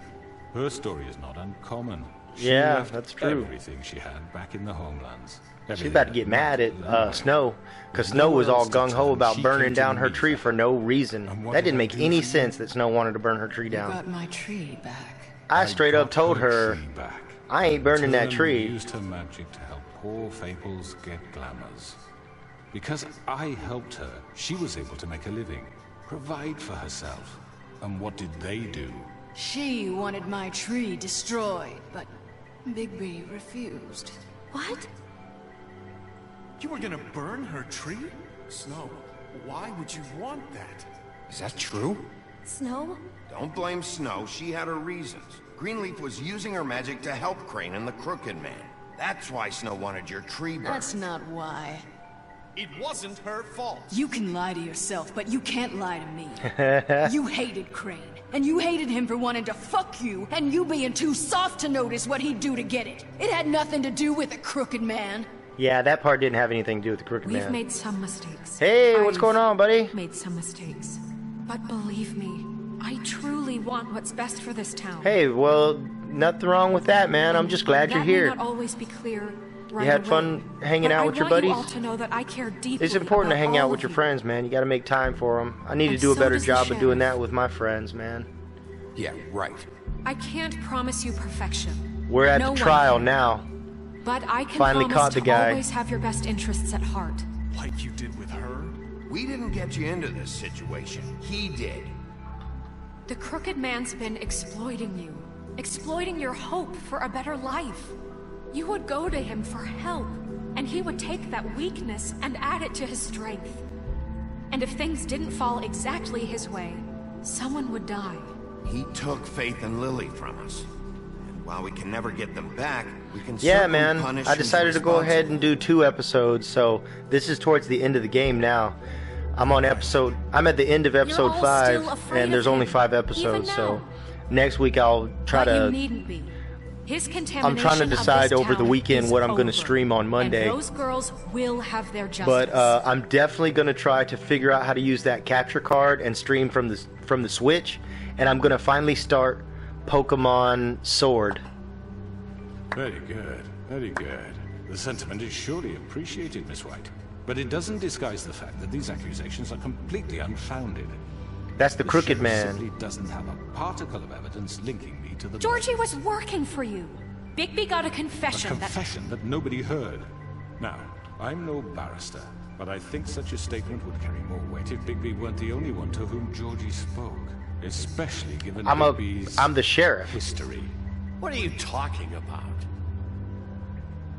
Her story is not uncommon. She
Yeah,
left
that's true.
Everything she had back in the homelands.
She's about to get mad at Snow, because Snow was all gung-ho about burning down her tree for no reason. That didn't make any sense that Snow wanted to burn her tree down.
Got my tree back.
I straight up told her,
Back.
I ain't burning that
Turn
tree.
used her magic to help poor Faples get glamours. Because I helped her, she was able to make a living, provide for herself. And what did they do?
She wanted my tree destroyed, but Bigby refused.
What?
You were gonna burn her tree? Snow, why would you want that?
Is that true?
Snow?
Don't blame Snow. She had her reasons. Greenleaf was using her magic to help Crane and the Crooked Man. That's why Snow wanted your tree burned.
That's not why.
It wasn't her fault.
You can lie to yourself, but you can't lie to me. You hated Crane, and you hated him for wanting to fuck you, and you being too soft to notice what he'd do to get it. It had nothing to do with the Crooked Man.
Yeah, that part didn't have anything to do with the Crooked Man.
We've made some mistakes.
Hey, what's going on, buddy?
Made some mistakes. But believe me, I truly want what's best for this town.
Hey, well, nothing wrong with that, man. I'm just glad you're here.
That may not always be clear right
You had
away,
fun hanging out with your
I
buddies?
want you all to know that I care deeply.
It's important to
about
hang out
all
with
of
your
you.
friends, man. You got to make time for them. I need to
And
do a
so
better
does the
job of doing
sheriff.
that with my friends, man.
Yeah, right.
I can't promise you perfection.
We're at
No
the
one
trial
can.
now.
But I can
Finally
promise
caught the
to
guy.
always have your best interests at heart.
Like you did with her?
We didn't get you into this situation. He did.
The Crooked Man's been exploiting you. Exploiting your hope for a better life. You would go to him for help, and he would take that weakness and add it to his strength. And if things didn't fall exactly his way, someone would die.
He took Faith and Lily from us. And while we can never get them back, we can
Yeah,
certainly
man.
punish
I
who's
decided to go ahead and
responsible.
do 2 episodes, so this is towards the end of the game now. I'm at the end of episode
all
5,
still afraid
and there's
of
only
him,
5 episodes,
even
so
now.
next week I'll try
But you
to...
needn't be. His
I'm
contamination
trying to
of
decide
this
over the
town
weekend
is
what I'm going to
over,
stream on Monday.
And those girls will have their justice.
But I'm definitely going to try to figure out how to use that capture card and stream from the Switch, and I'm going to finally start Pokemon Sword.
Very good, very good. The sentiment is surely appreciated, Miss White. But it doesn't disguise the fact that these accusations are completely unfounded.
That's the Crooked
sheriff
Man.
simply doesn't have a particle of evidence linking me to the
Georgie was working for you. Bigby got a confession.
A confession that nobody heard. Now, I'm no barrister, but I think such a statement would carry more weight if Bigby weren't the only one to whom Georgie spoke. Especially given Bigby's
I'm the sheriff.
history.
What are you talking about?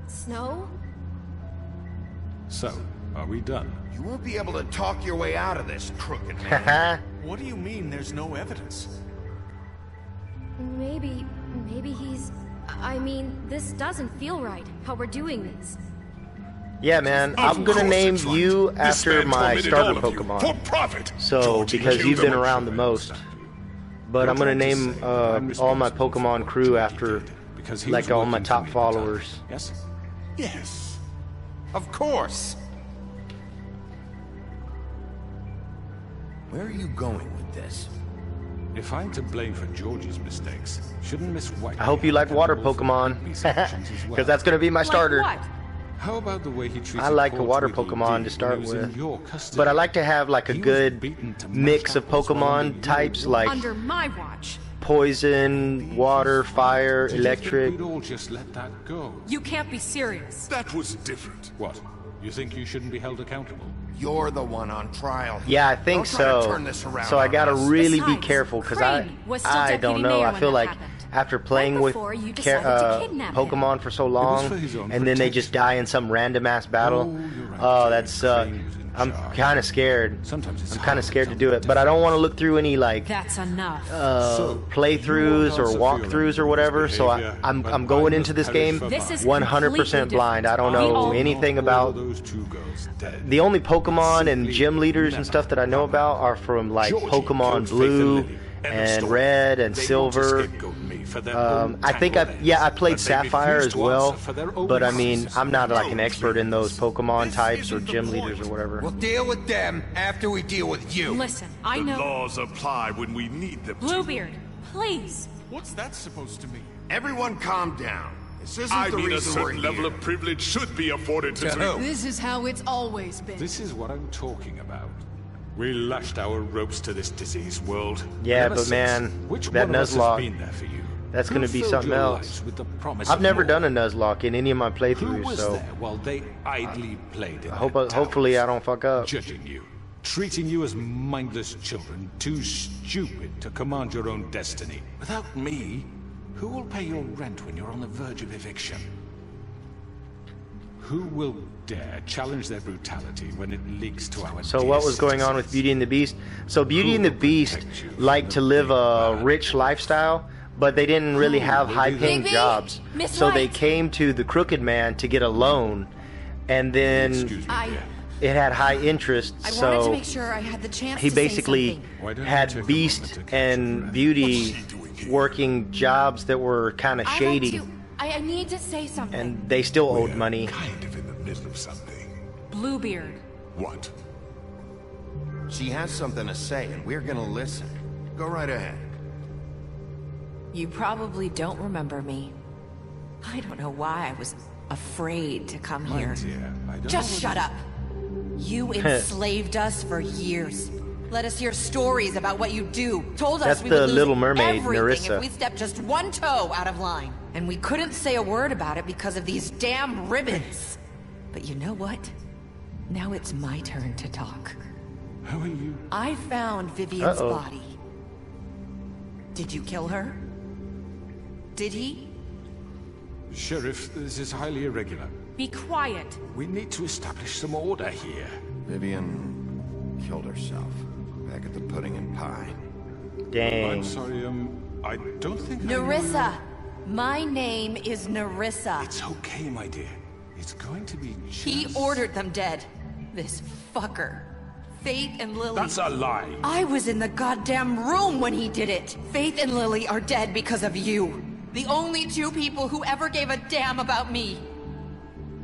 Snow?
So, are we done?
You won't be able to talk your way out of this, Crooked Man.
What do you mean there's no evidence?
Maybe he's... I mean, this doesn't feel right, how we're doing this.
Yeah, man, I'm going to name you after my starter Pokemon.
For profit.
So, because you've been around the most. But I'm going to name all my Pokemon crew after, like, all my top followers.
Yes?
Yes. Of course.
Where are you going with this?
If I'm to blame for Georgie's mistakes, shouldn't Miss White...
I hope you like water Pokemon, because that's going to be my starter.
Like what?
How about the way he treated
I like a
poor
water
Tweedledee
Pokemon to
when
start
he was in
with,
your custody?
but I like to have like a
He was
good
beaten to
mix
mashed
of
apples while only
Pokemon
you
types,
were-
like
Under my watch.
poison, water, fire,
Did you think
electric.
we'd all just let that go?
You can't be serious.
That was different.
What? You think you shouldn't be held accountable?
You're the one on trial.
Yeah, I think
Don't try to
so.
turn this around
So I
on
gotta
us.
really be
Besides,
careful, because I
Crane was still
don't
deputy
know.
mayor
I
when
feel
that
like
happened.
after playing
Right
with
before you decided to kidnap him.
Pokemon for so
was
long,
for his own
and then they just die in some random ass battle.
Oh, you're right,
Oh,
Crane.
that's
Crane was in
I'm
charge.
kind of scared.
Sometimes it's
I'm kind
hard
of
to
scared to
tell
do
the
it, but I don't want to look through any like
That's enough.
playthroughs or walkthroughs or whatever. So I'm going into this game
This is
100% blind. I don't know
completely
anything about.
Those two girls dead.
The only Pokemon and gym leaders and stuff that I know about are from like
Georgie
Pokemon
killed Faith and
Blue
Lily. End of
and
story.
Red and
They want to
Silver.
scapegoat me for their own
I think
tangled
I
ends,
played
but they
Sapphire
refuse
as
to
well,
answer for their own
but I mean
sins.
I'm not like an expert in those Pokemon types or gym leaders or whatever.
We'll deal with them after we deal with you.
Listen, I
The
know.
laws apply when we need them to.
Bluebeard, please.
What's that supposed to mean?
Everyone calm down. This isn't
I
the
mean, a
reason we're
certain level
here.
of privilege should be afforded to
who?
This is how it's always been.
This is what I'm talking about. We lashed our ropes to this diseased world.
Yeah,
Ever
but
since,
man,
which
that
one of us has
Nuzlocke,
been there for you?
that's
Who
gonna be
filled
something
your
else.
lives with the promise
I've
of
never
more?
done a Nuzlocke in any of my
Who
playthroughs,
was
so
there while they idly played in
I hope
that
hopefully
towers,
I don't fuck up.
judging you? Treating you as mindless children, too stupid to command your own destiny. Without me, who will pay your rent when you're on the verge of eviction? Who will dare challenge their brutality when it leaks to our
So what was going on with Beauty and the Beast? So Beauty and the Beast liked to live a rich lifestyle, but they didn't really have high-paying jobs. So they came to the Crooked Man to get a loan, and then it had high interest.
I wanted to make sure I had the chance
he
to say
basically
something.
had Beast and Beauty working jobs that were kind of shady.
I need to say something.
And they still owed money.
Kind of in the middle of something.
Bluebeard.
What?
She has something to say, and we're gonna listen. Go right ahead.
You probably don't remember me. I don't know why I was afraid to come here.
Just shut up.
You enslaved us for years. Let us hear stories about what you do. Told us
That's
we
the
would lose
Little Mermaid,
everything
Nerissa.
if we stepped just one toe out of line. And we couldn't say a word about it because of these damn ribbons. But you know what? Now it's my turn to talk.
How are you?
I found Vivian's body. Did you kill her? Did he?
Sheriff, this is highly irregular.
Be quiet.
We need to establish some order here.
Vivian killed herself back at the Pudding and Pie.
Dang.
I'm sorry, I don't think
Nerissa! My name is Nerissa.
It's okay, my dear. It's going to be just...
He ordered them dead. This fucker. Faith and Lily.
That's a lie.
I was in the goddamn room when he did it. Faith and Lily are dead because of you. The only two people who ever gave a damn about me.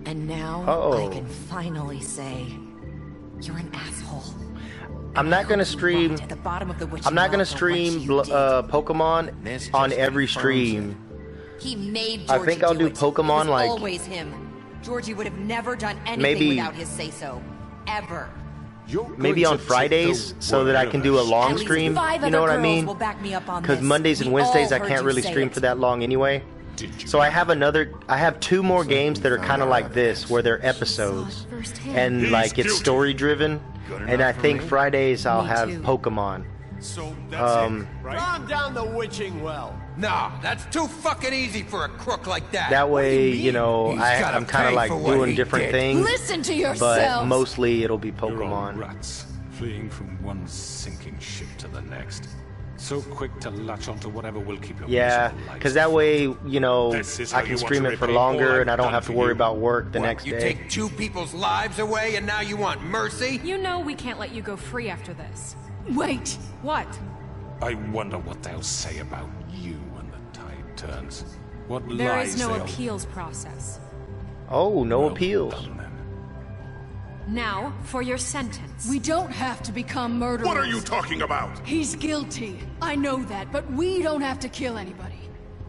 And now I can finally say, you're an asshole.
I'm not gonna stream. I'm not gonna stream Pokemon on every stream.
He made Georgie
I think I'll do
it.
Pokemon
It was
like
always him. Georgie would have never done anything
maybe-
without his say-so. Ever.
maybe on Fridays so that I can do a long stream. You know what I mean? Because Mondays and Wednesdays I can't really stream for that long anyway. So I have two more games that are kind of like this, where they're episodes, and like it's story driven. And I think Fridays I'll have Pokemon.
So that's it, right?
Calm down the witching well. No, that's too fucking easy for a crook like that.
That way, you know, I'm kind of like doing different things.
Listen to
But
yourself.
mostly it'll be
You're all
Pokemon.
rats, fleeing from one sinking ship to the next. So quick to latch onto whatever will keep your
Yeah,
miserable lives.
because that way, you know,
This is how
I
you
can
want
stream
to
it for
repay all
longer
I've
and I don't
done
have to
for
worry
you.
about work the
What,
next
you
day.
take two people's lives away and now you want mercy?
You know we can't let you go free after this.
Wait.
What?
I wonder what they'll say about you when the tide turns. What
There
lies
is no
they'll...
appeals process.
Oh, no appeals.
Now, for your sentence.
We don't have to become murderers.
What are you talking about?
He's guilty. I know that, but we don't have to kill anybody.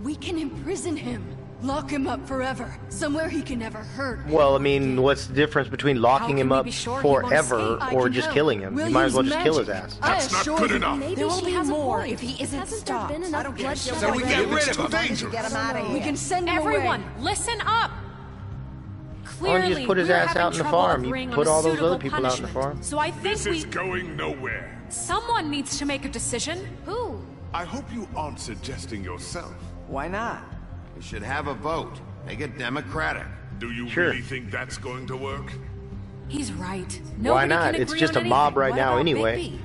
We can imprison him. Lock him up forever. Somewhere he can never hurt.
Well, I mean, what's the difference between locking him up forever or just killing him? You might as well just kill his ass.
That's not good enough.
There will be more if he isn't stopped.
I don't get
So we get rid of him.
Get him out of here.
We can send him
Everyone,
away.
listen up!
Why don't you
Clearly,
just put his
we're
ass
having
out in the
trouble
farm? You
agreeing
put
on a
all those
suitable
other people out in the
punishment.
farm.
So I think
This is going nowhere.
someone needs to make a decision.
Who?
I hope you aren't suggesting yourself.
Why not?
We should have a vote. Make it democratic.
Do you
Sure.
really think that's going to work?
He's right.
Why
Nobody
not?
can
It's
agree
just
on
a mob
anything.
right
What
now
about
anyway.
Bigby?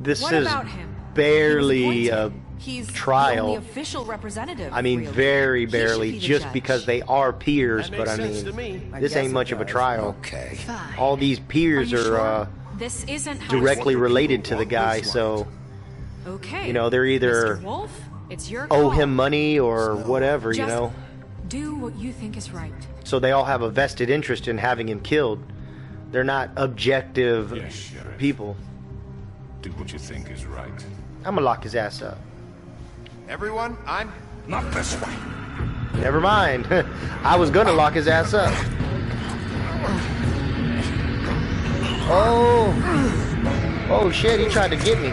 This
What
is
about him?
barely a
He's the
trial.
only official representative.
I mean,
really.
very
He should
barely,
be the
just
judge.
because they are peers,
That
but I
makes sense to
mean,
me.
this ain't much of a trial.
Okay.
All these peers
Are you
are
sure? This isn't how
directly
What do
related
people
to the
want
guy,
this
so,
Okay.
you know, they're either
Mr. Wolf, it's your
owe
call.
him money or whatever, you
Just
know?
do what you think is right.
So they all have a vested interest in having him killed. They're not objective
Yes, Sheriff.
people.
Do what you think is right.
I'm gonna lock his ass up.
Everyone, I'm...
Not this way.
Never mind. I was gonna lock his ass up. Oh. Oh shit, he tried to get me.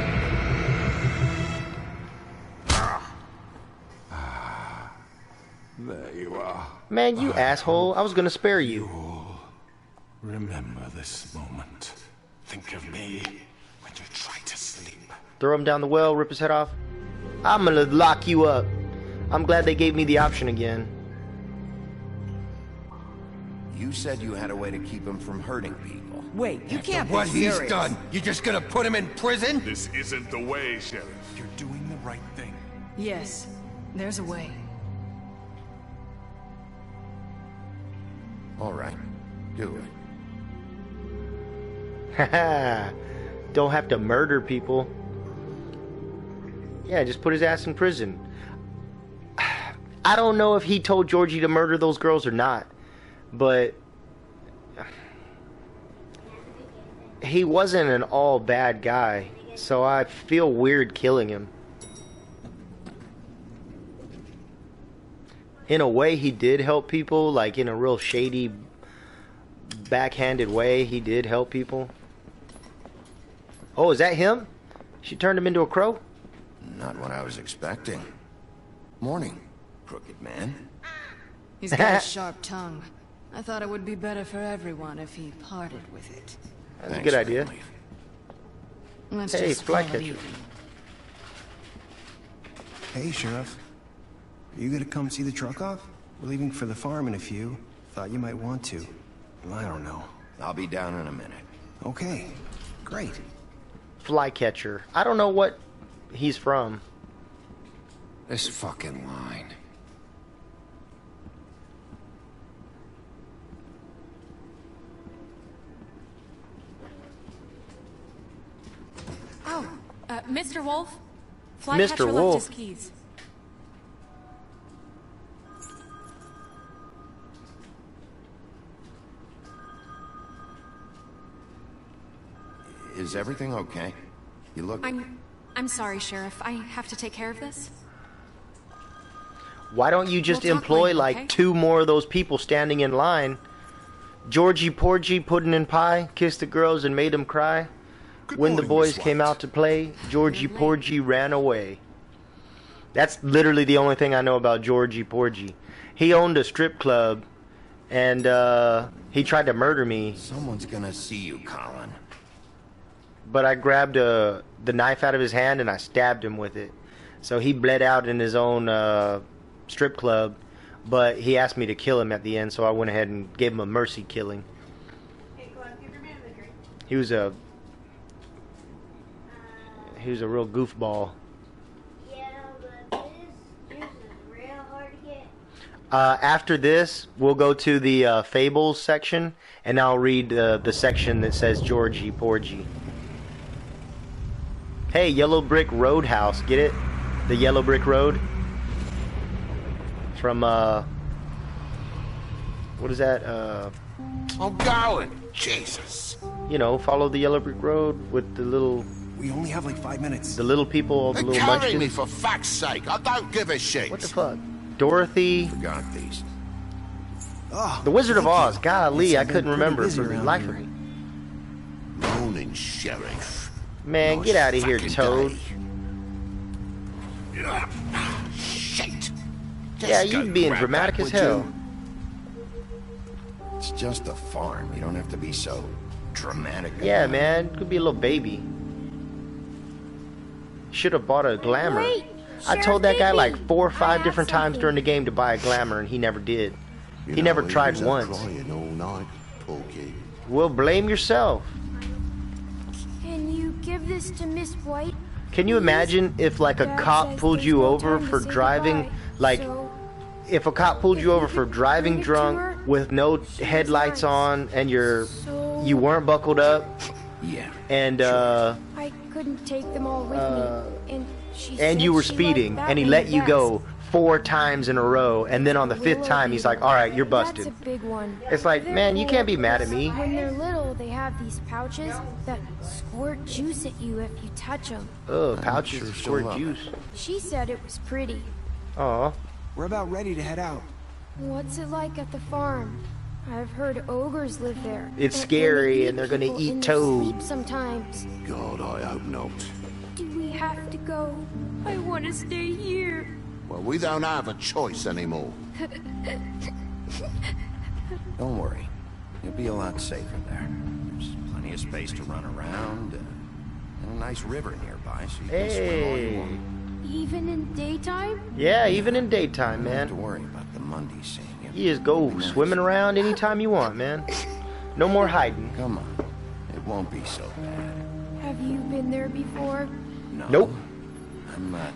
There you are.
Man, you asshole. I was gonna spare you.
Remember this moment.
Think of me when you try to sleep.
Throw him down the well, rip his head off. I'm gonna lock you up. I'm glad they gave me the option again.
You said you had a way to keep him from hurting people.
Wait, you can't be
What
serious.
he's done, you just gonna put him in prison?
This isn't the way, Sheriff.
You're doing the right thing.
Yes, there's a way.
All right, do it.
Haha. Don't have to murder people. Yeah, just put his ass in prison. I don't know if he told Georgie to murder those girls or not, but he wasn't an all bad guy, so I feel weird killing him. In a way, he did help people, like in a real shady, backhanded way. He did help people. Oh, is that him? She turned him into a crow?
Not what I was expecting. Morning, crooked man.
He's got a sharp tongue. I thought it would be better for everyone if he parted with it.
That's a good idea.
Let's
Hey,
just call it
flycatcher.
even.
Hey, Sheriff. Are you gonna come see the truck off? We're leaving for the farm in a few. Thought you might want to. Well, I don't know.
I'll be down in a minute.
Okay, great.
Flycatcher. I don't know what he's from.
This fucking line.
Oh, Mr. Wolf? Flycatcher
Mr.
left
Wolf.
his keys.
Is everything okay? You look...
I'm sorry, Sheriff. I have to take care of this.
Why don't you just
We'll talk
employ
later,
like
okay?
2 more of those people standing in line? Georgie Porgy, pudding and pie, kissed the girls and made them cry. When the
morning,
boys
Miss
came
White.
out to play, Georgie Porgy ran away. That's literally the only thing I know about Georgie Porgy. He owned a strip club, and he tried to murder me.
Someone's gonna see you, Colin.
But I grabbed the knife out of his hand and I stabbed him with it. So he bled out in his own strip club, but he asked me to kill him at the end, so I went ahead and gave him a mercy killing. He was a real goofball. After this, we'll go to the Fables section, and I'll read the section that says Georgie Porgy. Hey, Yellow Brick Roadhouse, get it? The Yellow Brick Road? From, what is that?
I'm going! Jesus!
You know, follow the Yellow Brick Road with the little...
We only have like 5 minutes.
The little people, all the little
Carry me
munchkins.
for fuck's sake! I don't give a shit!
What the fuck? Dorothy.
Forgot these.
Oh,
The Wizard of
thank
Oz.
you.
Golly,
It's
I
been
couldn't
pretty
remember
busy
for the
around
life
here.
of me.
Morning, Sheriff.
Man, get out of here,
Fucking
Toad.
day. Shit!
Yeah,
Just go
you being
grab
dramatic
that,
as
would
hell.
you? It's just a farm. You don't have to be so dramatic.
Yeah,
about it.
man, could be a little baby. Should have bought a glamour.
Wait,
I told that guy like 4 or 5
I have
different times
something.
during the game to buy a glamour, and he never did.
You
He
know,
never tried
was up
once.
crying all night, poor kid.
Well, blame yourself.
Can you give this to Miss White?
Can you imagine if like a
Dad
cop
says
pulled
there's
you
no
over
time to
for
say
driving,
goodbye,
like
so
if a cop pulled you over for driving
bring it to
drunk
her?
with no headlights on and you weren't buckled up,
Yeah.
and
I couldn't take them all with me, and she
and
said
you were
she liked
speeding,
that
and he
one
let
the
you
best.
go 4 times in a row, and then on the 5th time he's like, all right, you're busted.
That's a big one.
It's like,
They're
man, you
cool
can't be mad at
because
me.
When they're little, they have these pouches that squirt juice at you if you touch them.
Ugh, pouches
sure
of
she'll
squirt
love
juice.
She said it was pretty.
Aw.
We're about ready to head out.
What's it like at the farm? I've heard ogres live there.
It's
and
scary,
they
and they're gonna
people
eat
in their
Toad.
sleep sometimes.
God, I hope not.
Do we have to go? I want to stay here.
Well, we don't have a choice anymore.
Don't worry. You'll be a lot safer there. There's plenty plenty of space to run around, and a nice river nearby, so you can swim all you want.
Even in daytime?
Yeah, even in daytime, man.
You don't have to worry about the Mundies seeing you.
You just go swimming around anytime you want, man. No more hiding.
Come on. It won't be so bad.
Have you been there before?
No.
Nope.
I'm not.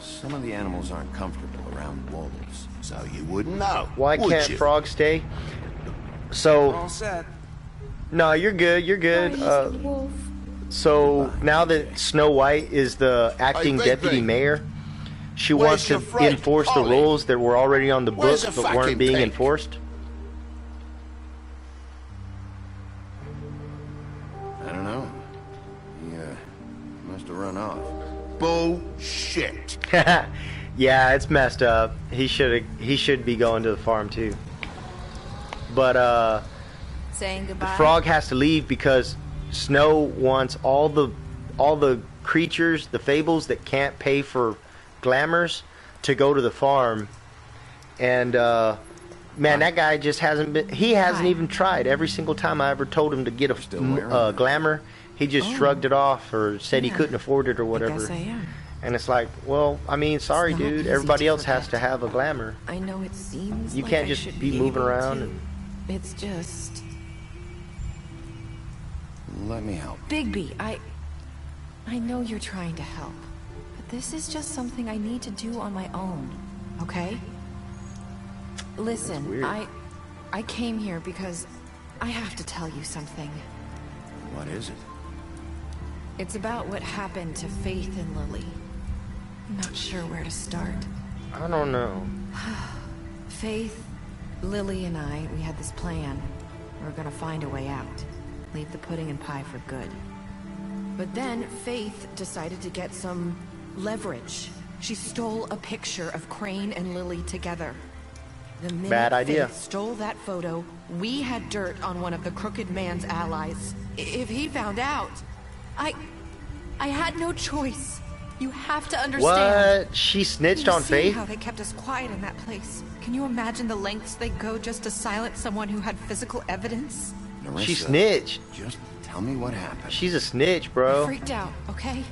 Some of the animals aren't comfortable around wolves, so you wouldn't know.
Why
would
can't
you?
Frog stay? So.
All set.
No, you're good. You're good. So now that Snow White is the acting deputy mayor, she wants to enforce the rules that were already on the books but weren't being enforced.
I don't know. He must have run off. Bullshit.
Yeah, it's messed up. He should be going to the farm too. But
saying
the
goodbye.
frog has to leave because Snow wants all the creatures, the fables that can't pay for glamours, to go to the farm. And man, that guy just hasn't been. He hasn't even tried. Every single time I ever told him to get a glamour, he just shrugged it off or said he couldn't afford it or whatever.
I guess I am.
And it's like, well, I mean, sorry, dude. Everybody else has to have a glamour.
I know it seems
You
like
can't
I
just
should
be moving
able
around.
to.
And
It's just
Let me help.
Bigby, I know you're trying to help, but this is just something I need to do on my own, okay? Listen, I came here because I have to tell you something.
What is it?
It's about what happened to Faith and Lily. I'm not sure where to start.
I don't know.
Faith, Lily, and I, we had this plan. We were gonna find a way out. Leave the pudding and pie for good. But then Faith decided to get some leverage. She stole a picture of Crane and Lily together. The minute
Bad idea.
Faith stole that photo, we had dirt on one of the Crooked Man's allies. If he found out, I had no choice. You have to understand.
What? She snitched
You
on
see
Faith?
how they kept us quiet in that place. Can you imagine the lengths they go just to silence someone who had physical evidence?
Narissa,
She snitched.
Just tell me what happened.
She's a snitch,
I
bro.
freaked out, okay?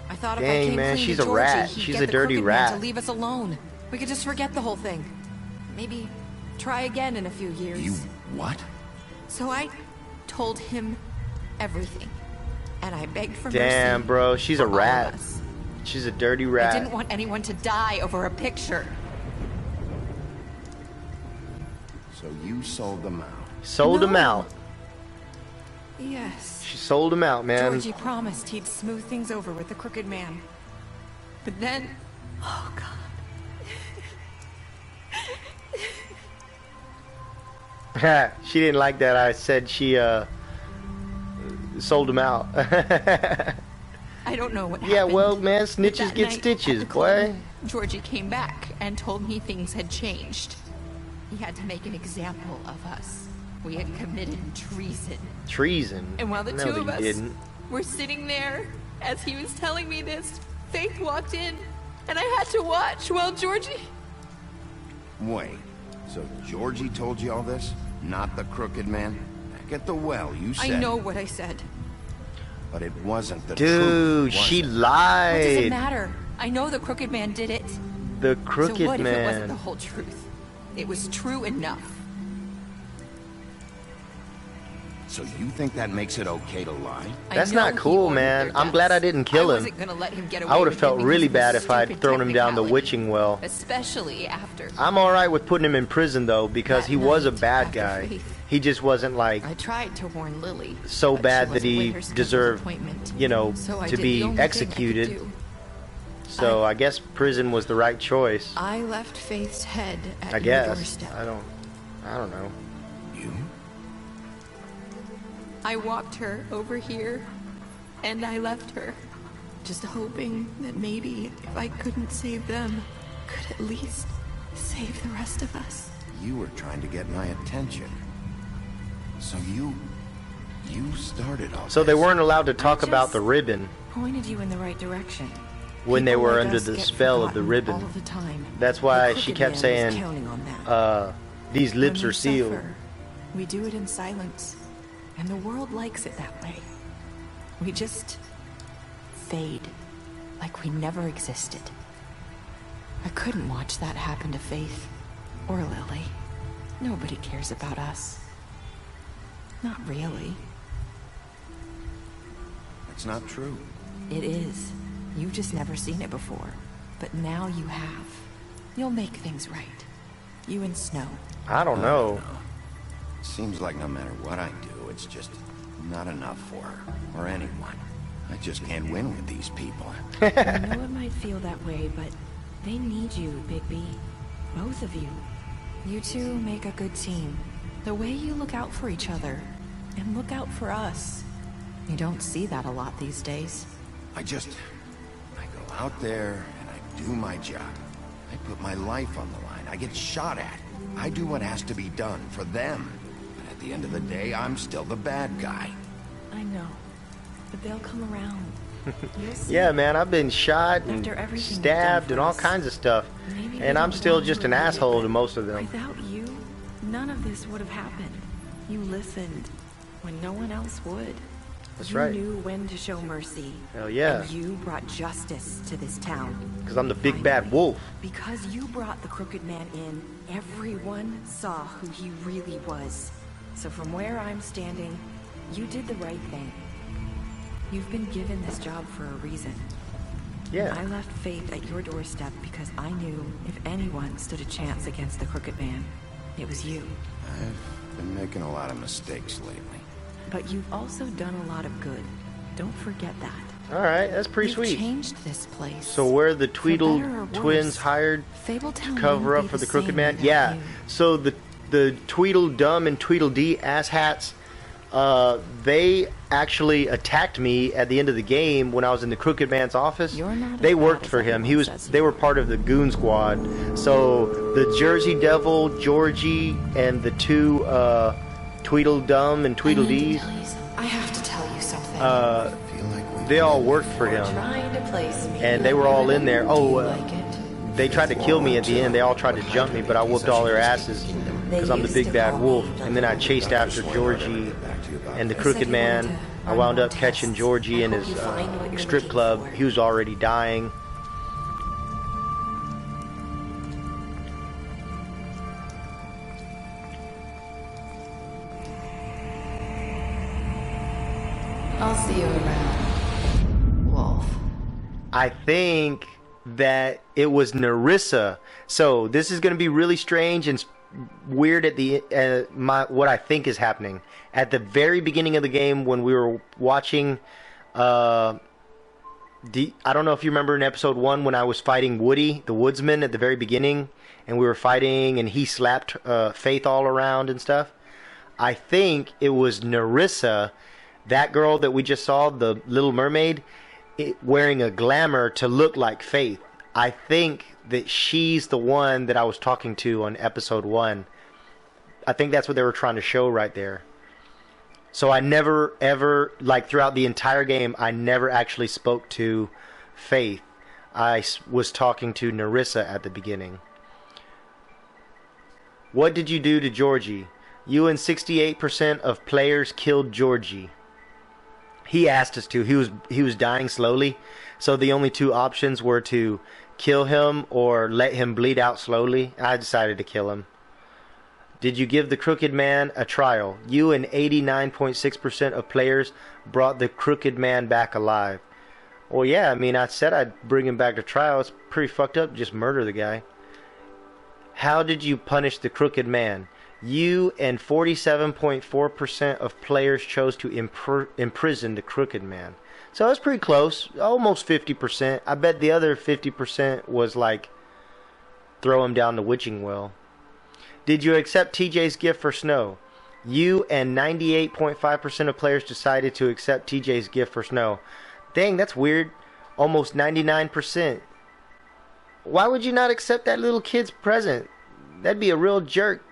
I thought if I
Dang,
came
man,
clean
she's
to
a
Georgie,
rat.
he'd
She's
get
a
the
dirty
Crooked Man
rat.
to leave us alone. We could just forget the whole thing. Maybe try again in a few years.
You what?
So I told him everything. And I begged for mercy.
Damn, bro. She's a
for all of
rat.
us.
She's a dirty
I
rat.
didn't want anyone to die over a picture.
So you sold them out.
Sold him out.
Yes.
She sold him out, man.
Georgie promised he'd smooth things over with the Crooked Man. But then... Oh, God.
She didn't like that I said she sold him out.
I don't know what happened.
Yeah, well, man,
But
snitches
that
get
night
stitches,
at the club,
boy.
Georgie came back and told me things had changed. He had to make an example of us. We had committed treason.
Treason.
And while the
No,
two
that
of
you
us
didn't.
were sitting there, as he was telling me this, Faith walked in, and I had to watch while Georgie...
Wait, so Georgie told you all this? Not the Crooked Man? Back at the well, you said.
I know what I said.
But it wasn't the
Dude,
truth, was
she
it?
lied.
What does it matter? I know the Crooked Man did it.
The Crooked
So what if it
Man.
wasn't the whole truth? It was true enough.
So you think that makes it okay to lie?
That's
I know
not
he
cool,
ordered
man.
their
I'm glad I
deaths.
didn't kill
I
him.
wasn't gonna let him get away
I would have
with
felt
it
really
because
bad
of
if I'd
stupid
thrown him down the
technicality.
witching well.
Especially after...
I'm alright with putting him in prison, though, because
That
he was a
night
bad
after
guy.
Faith.
He just wasn't, like,
I tried to warn Lily.
so
but she
bad that
wasn't
he
with her scheduled
deserved,
appointment.
you know,
So I
to
did the
be
only thing I could
executed.
do.
So I guess prison was the right choice.
I left Faith's head at
I
your
guess.
doorstep.
I don't know.
You?
I walked her over here, and I left her, just hoping that maybe if I couldn't save them, could at least save the rest of us.
You were trying to get my attention. So you started all
So they
this.
weren't allowed to talk
just-
about the ribbon
Pointed you in the right direction.
when they
People
were
like
under
us
the
get
spell of the
forgotten
ribbon.
all the time.
That's
The
why
Crooked
she
Man
kept
was
saying,
counting on that.
these lips
When we
are sealed.
suffer, we do it in silence. And the world likes it that way. We just fade, like we never existed. I couldn't watch that happen to Faith, or Lily. Nobody cares about us. Not really.
It's not true.
It is. You've just never seen it before. But now you have. You'll make things right. You and Snow.
I don't know.
Seems like no matter what I do, it's just not enough for her, or anyone. I just can't win with these people.
I know it might feel that way, but they need you, Bigby. Both of you. You two make a good team. The way you look out for each other, and look out for us. You don't see that a lot these days.
I go out there, and I do my job. I put my life on the line. I get shot at. I do what has to be done for them. But at the end of the day, I'm still the bad guy.
I know. But they'll come around.
Yeah, man, I've been shot and stabbed and all kinds of stuff. And I'm still just an asshole to most of them.
Without you, none of this would have happened. You listened when no one else would.
That's right.
You knew when to show mercy.
Hell yeah.
And you brought justice to this town.
Because I'm the big bad wolf.
Because you brought the Crooked Man in, everyone saw who he really was. So from where I'm standing, you did the right thing. You've been given this job for a reason.
Yeah.
I left Faith at your doorstep because I knew if anyone stood a chance against the Crooked Man, it was you.
I've been making a lot of mistakes lately.
But you've also done a lot of good. Don't forget that.
Alright, that's pretty
You've
sweet.
Changed this place.
So where the Tweedle twins hired to cover up for the Crooked Man? Yeah. So the Tweedledum and Tweedledee asshats, they actually attacked me at the end of the game when I was in the Crooked Man's office. They worked for him. They were part of the Goon Squad. So the Jersey Devil, Georgie, and the two Tweedledum and Tweedledees,
I have to tell you something.
they all worked for him. And they were all in there. They tried to kill me at the end. They all tried to jump me, but I whooped all their asses because I'm the big bad wolf. And then I chased after Georgie and the Crooked Man. I wound up catching Georgie in his strip club. He was already dying.
I'll see you around, Wolf.
I think that it was Nerissa. So this is going to be really strange and weird at the what I think is happening at the very beginning of the game when we were watching. I don't know if you remember in episode 1 when I was fighting Woody, the woodsman, at the very beginning, and we were fighting, and he slapped Faith all around and stuff. I think it was Nerissa, that girl that we just saw, the Little Mermaid, wearing a glamour to look like Faith. I think that she's the one that I was talking to on episode 1. I think that's what they were trying to show right there. So I never ever, like throughout the entire game, I never actually spoke to Faith. I was talking to Nerissa at the beginning. What did you do to Georgie? You and 68% of players killed Georgie. He asked us to. He was dying slowly, so the only two options were to kill him or let him bleed out slowly. I decided to kill him. Did you give the Crooked Man a trial? You and 89.6% of players brought the Crooked Man back alive. Well, yeah, I mean, I said I'd bring him back to trial. It's pretty fucked up to just murder the guy. How did you punish the Crooked Man? You and 47.4% of players chose to imprison the Crooked Man. So that's pretty close. Almost 50%. I bet the other 50% was like, throw him down the witching well. Did you accept TJ's gift for Snow? You and 98.5% of players decided to accept TJ's gift for Snow. Dang, that's weird. Almost 99%. Why would you not accept that little kid's present? That'd be a real jerk.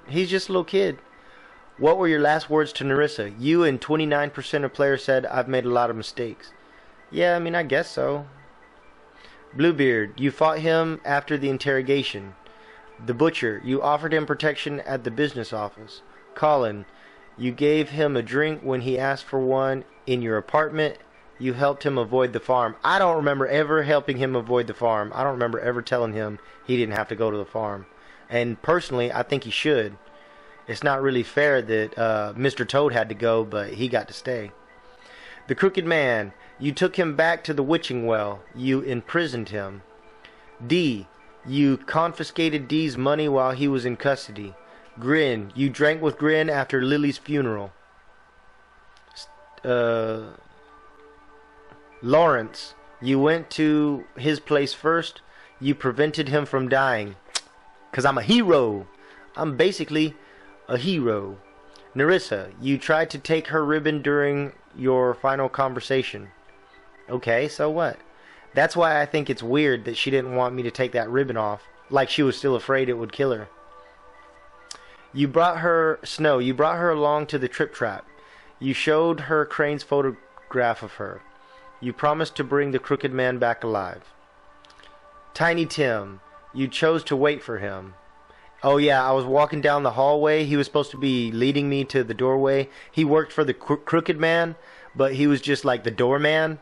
He's just a little kid. What were your last words to Nerissa? You and 29% of players said, I've made a lot of mistakes. Yeah, I mean, I guess so. Bluebeard, you fought him after the interrogation. The Butcher, you offered him protection at the business office. Colin, You gave him a drink when he asked for one in your apartment. You helped him avoid the farm. I don't remember ever helping him avoid the farm. I don't remember ever telling him he didn't have to go to the farm. And personally, I think he should. It's not really fair that Mr. Toad had to go, but he got to stay. The Crooked Man. You took him back to the witching well. You imprisoned him. D. You confiscated D's money while he was in custody. Grin. You drank with Grin after Lily's funeral. Lawrence. You went to his place first. You prevented him from dying. 'Cause I'm a hero. I'm basically a hero. Nerissa. You tried to take her ribbon during your final conversation. Okay, so what? That's why I think it's weird that she didn't want me to take that ribbon off. Like she was still afraid it would kill her. You brought her... Snow, you brought her along to the Trip Trap. You showed her Crane's photograph of her. You promised to bring the Crooked Man back alive. Tiny Tim, you chose to wait for him. Oh yeah, I was walking down the hallway. He was supposed to be leading me to the doorway. He worked for the Crooked Man, but he was just like the doorman.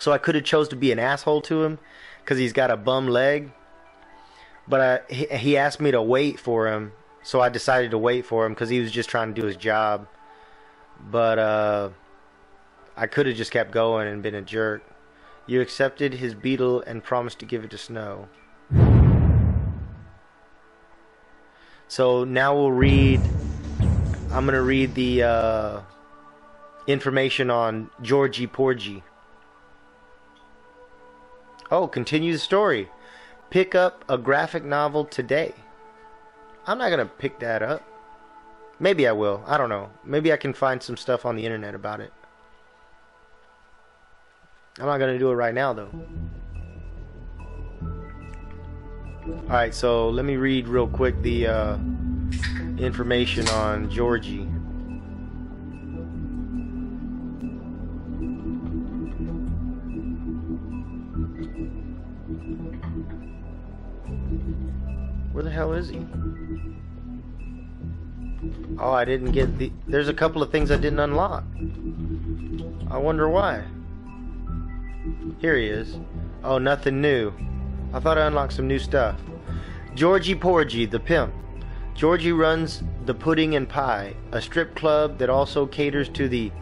So I could have chose to be an asshole to him, because he's got a bum leg. But he asked me to wait for him, so I decided to wait for him, because he was just trying to do his job. But I could have just kept going and been a jerk. You accepted his beetle and promised to give it to Snow. So now we'll read... I'm going to read the information on Georgie Porgy. Oh, continue the story. Pick up a graphic novel today. I'm not going to pick that up. Maybe I will. I don't know. Maybe I can find some stuff on the internet about it. I'm not going to do it right now, though. Alright, so let me read real quick the information on Georgie. Where the hell is he? Oh, I didn't get the... There's a couple of things I didn't unlock. I wonder why. Here he is. Oh, nothing new. I thought I unlocked some new stuff. Georgie Porgy, the pimp. Georgie runs the Pudding and Pie, a strip club that also caters to the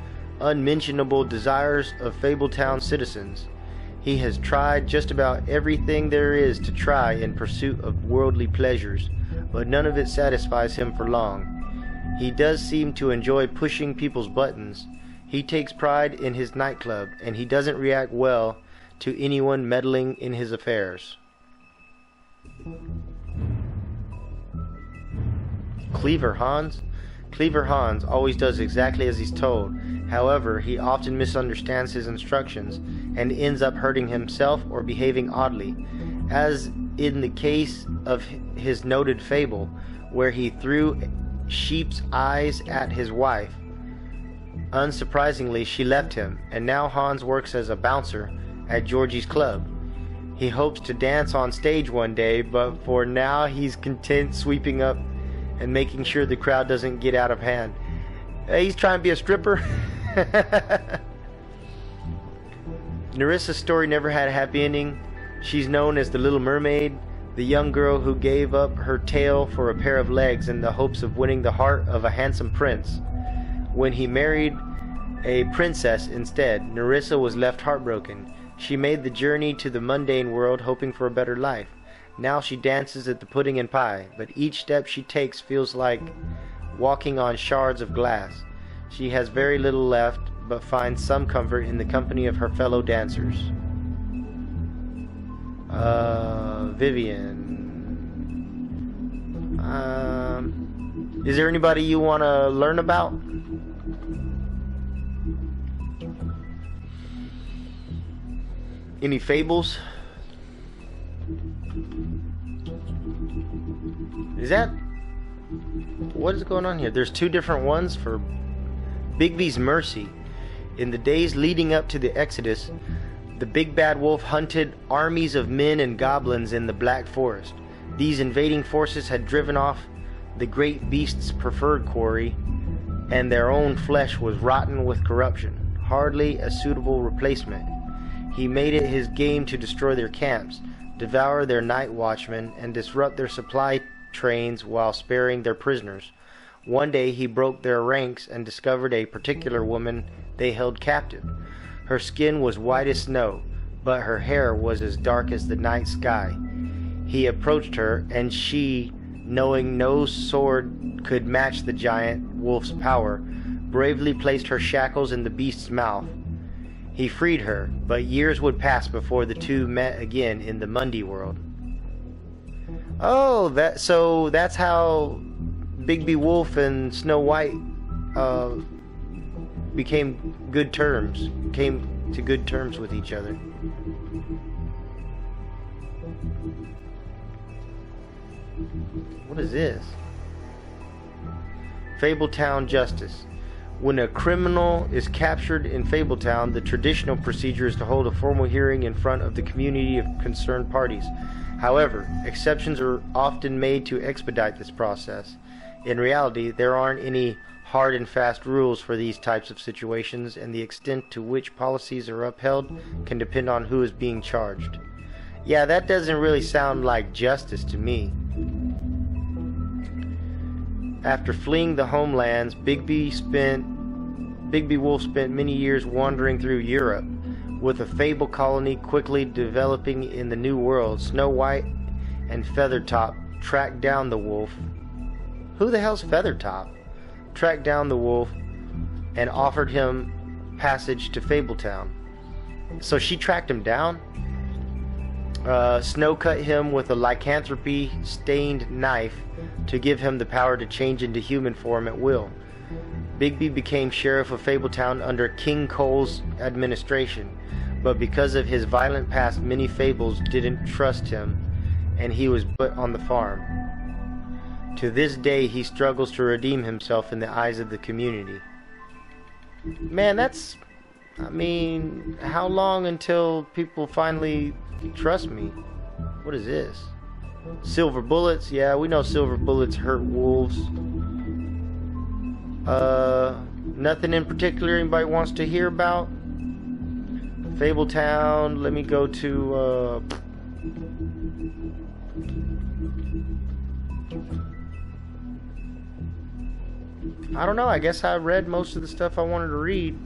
unmentionable desires of Fabletown citizens. He has tried just about everything there is to try in pursuit of worldly pleasures, but none of it satisfies him for long. He does seem to enjoy pushing people's buttons. He takes pride in his nightclub, and he doesn't react well to anyone meddling in his affairs. Cleaver Hans? Cleaver Hans always does exactly as he's told. However, he often misunderstands his instructions and ends up hurting himself or behaving oddly, as in the case of his noted fable, where he threw sheep's eyes at his wife. Unsurprisingly, she left him, and now Hans works as a bouncer at Georgie's club. He hopes to dance on stage one day, but for now he's content sweeping up and making sure the crowd doesn't get out of hand. He's trying to be a stripper. Nerissa's story never had a happy ending. She's known as the Little Mermaid, the young girl who gave up her tail for a pair of legs in the hopes of winning the heart of a handsome prince. When he married a princess instead, Nerissa was left heartbroken. She made the journey to the mundane world hoping for a better life. Now she dances at the Pudding and Pie, but each step she takes feels like walking on shards of glass. She has very little left, but finds some comfort in the company of her fellow dancers. Vivian. Is there anybody you want to learn about? Any fables? Is that... What is going on here? There's two different ones for Bigby's Mercy. In the days leading up to the Exodus, the big bad wolf hunted armies of men and goblins in the Black Forest. These invading forces had driven off the great beast's preferred quarry, and their own flesh was rotten with corruption, hardly a suitable replacement. He made it his game to destroy their camps, devour their night watchmen, and disrupt their supply trains while sparing their prisoners. One day he broke their ranks and discovered a particular woman they held captive. Her skin was white as snow, but her hair was as dark as the night sky. He approached her, and she, knowing no sword could match the giant wolf's power, bravely placed her shackles in the beast's mouth. He freed her, but years would pass before the two met again in the Mundy world. Oh, so that's how Bigby Wolf and Snow White became good terms, came to good terms with each other. What is this? Fabletown Justice. When a criminal is captured in Fabletown, the traditional procedure is to hold a formal hearing in front of the community of concerned parties. However, exceptions are often made to expedite this process. In reality, there aren't any hard and fast rules for these types of situations, and the extent to which policies are upheld can depend on who is being charged. Yeah, that doesn't really sound like justice to me. After fleeing the homelands, Bigby Wolf spent many years wandering through Europe. With a fable colony quickly developing in the New World, Snow White and Feathertop tracked down the wolf. Who the hell's Feathertop? Tracked down the wolf and offered him passage to Fabletown. So she tracked him down? Snow cut him with a lycanthropy-stained knife to give him the power to change into human form at will. Bigby became sheriff of Fabletown under King Cole's administration, but because of his violent past, many fables didn't trust him, and he was put on the farm. To this day, he struggles to redeem himself in the eyes of the community. Man, how long until people finally trust me? What is this? Silver bullets? Yeah, we know silver bullets hurt wolves. Nothing in particular anybody wants to hear about? Fabletown, let me go to, I don't know, I guess I read most of the stuff I wanted to read.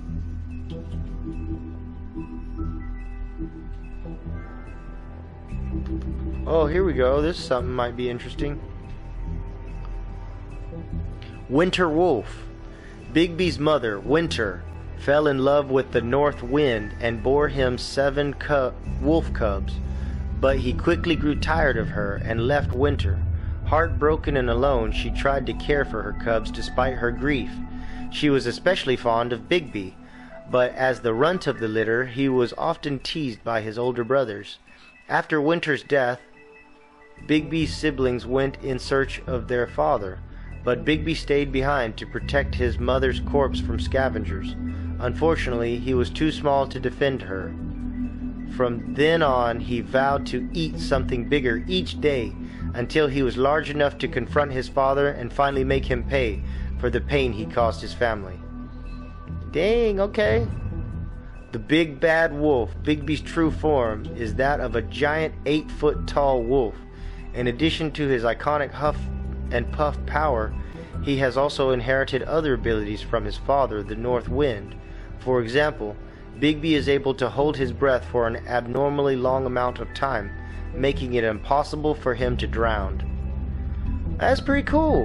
Oh, here we go. This is something might be interesting. Winter Wolf. Bigby's mother, Winter, fell in love with the North Wind and bore him 7 wolf cubs, but he quickly grew tired of her and left Winter. Heartbroken and alone, she tried to care for her cubs despite her grief. She was especially fond of Bigby, but as the runt of the litter, he was often teased by his older brothers. After Winter's death, Bigby's siblings went in search of their father, but Bigby stayed behind to protect his mother's corpse from scavengers. Unfortunately, he was too small to defend her. From then on, he vowed to eat something bigger each day until he was large enough to confront his father and finally make him pay for the pain he caused his family. Dang, okay. The big bad wolf, Bigby's true form, is that of a giant 8-foot-tall wolf. In addition to his iconic huff and puff power, he has also inherited other abilities from his father, the North Wind. For example, Bigby is able to hold his breath for an abnormally long amount of time, making it impossible for him to drown. That's pretty cool.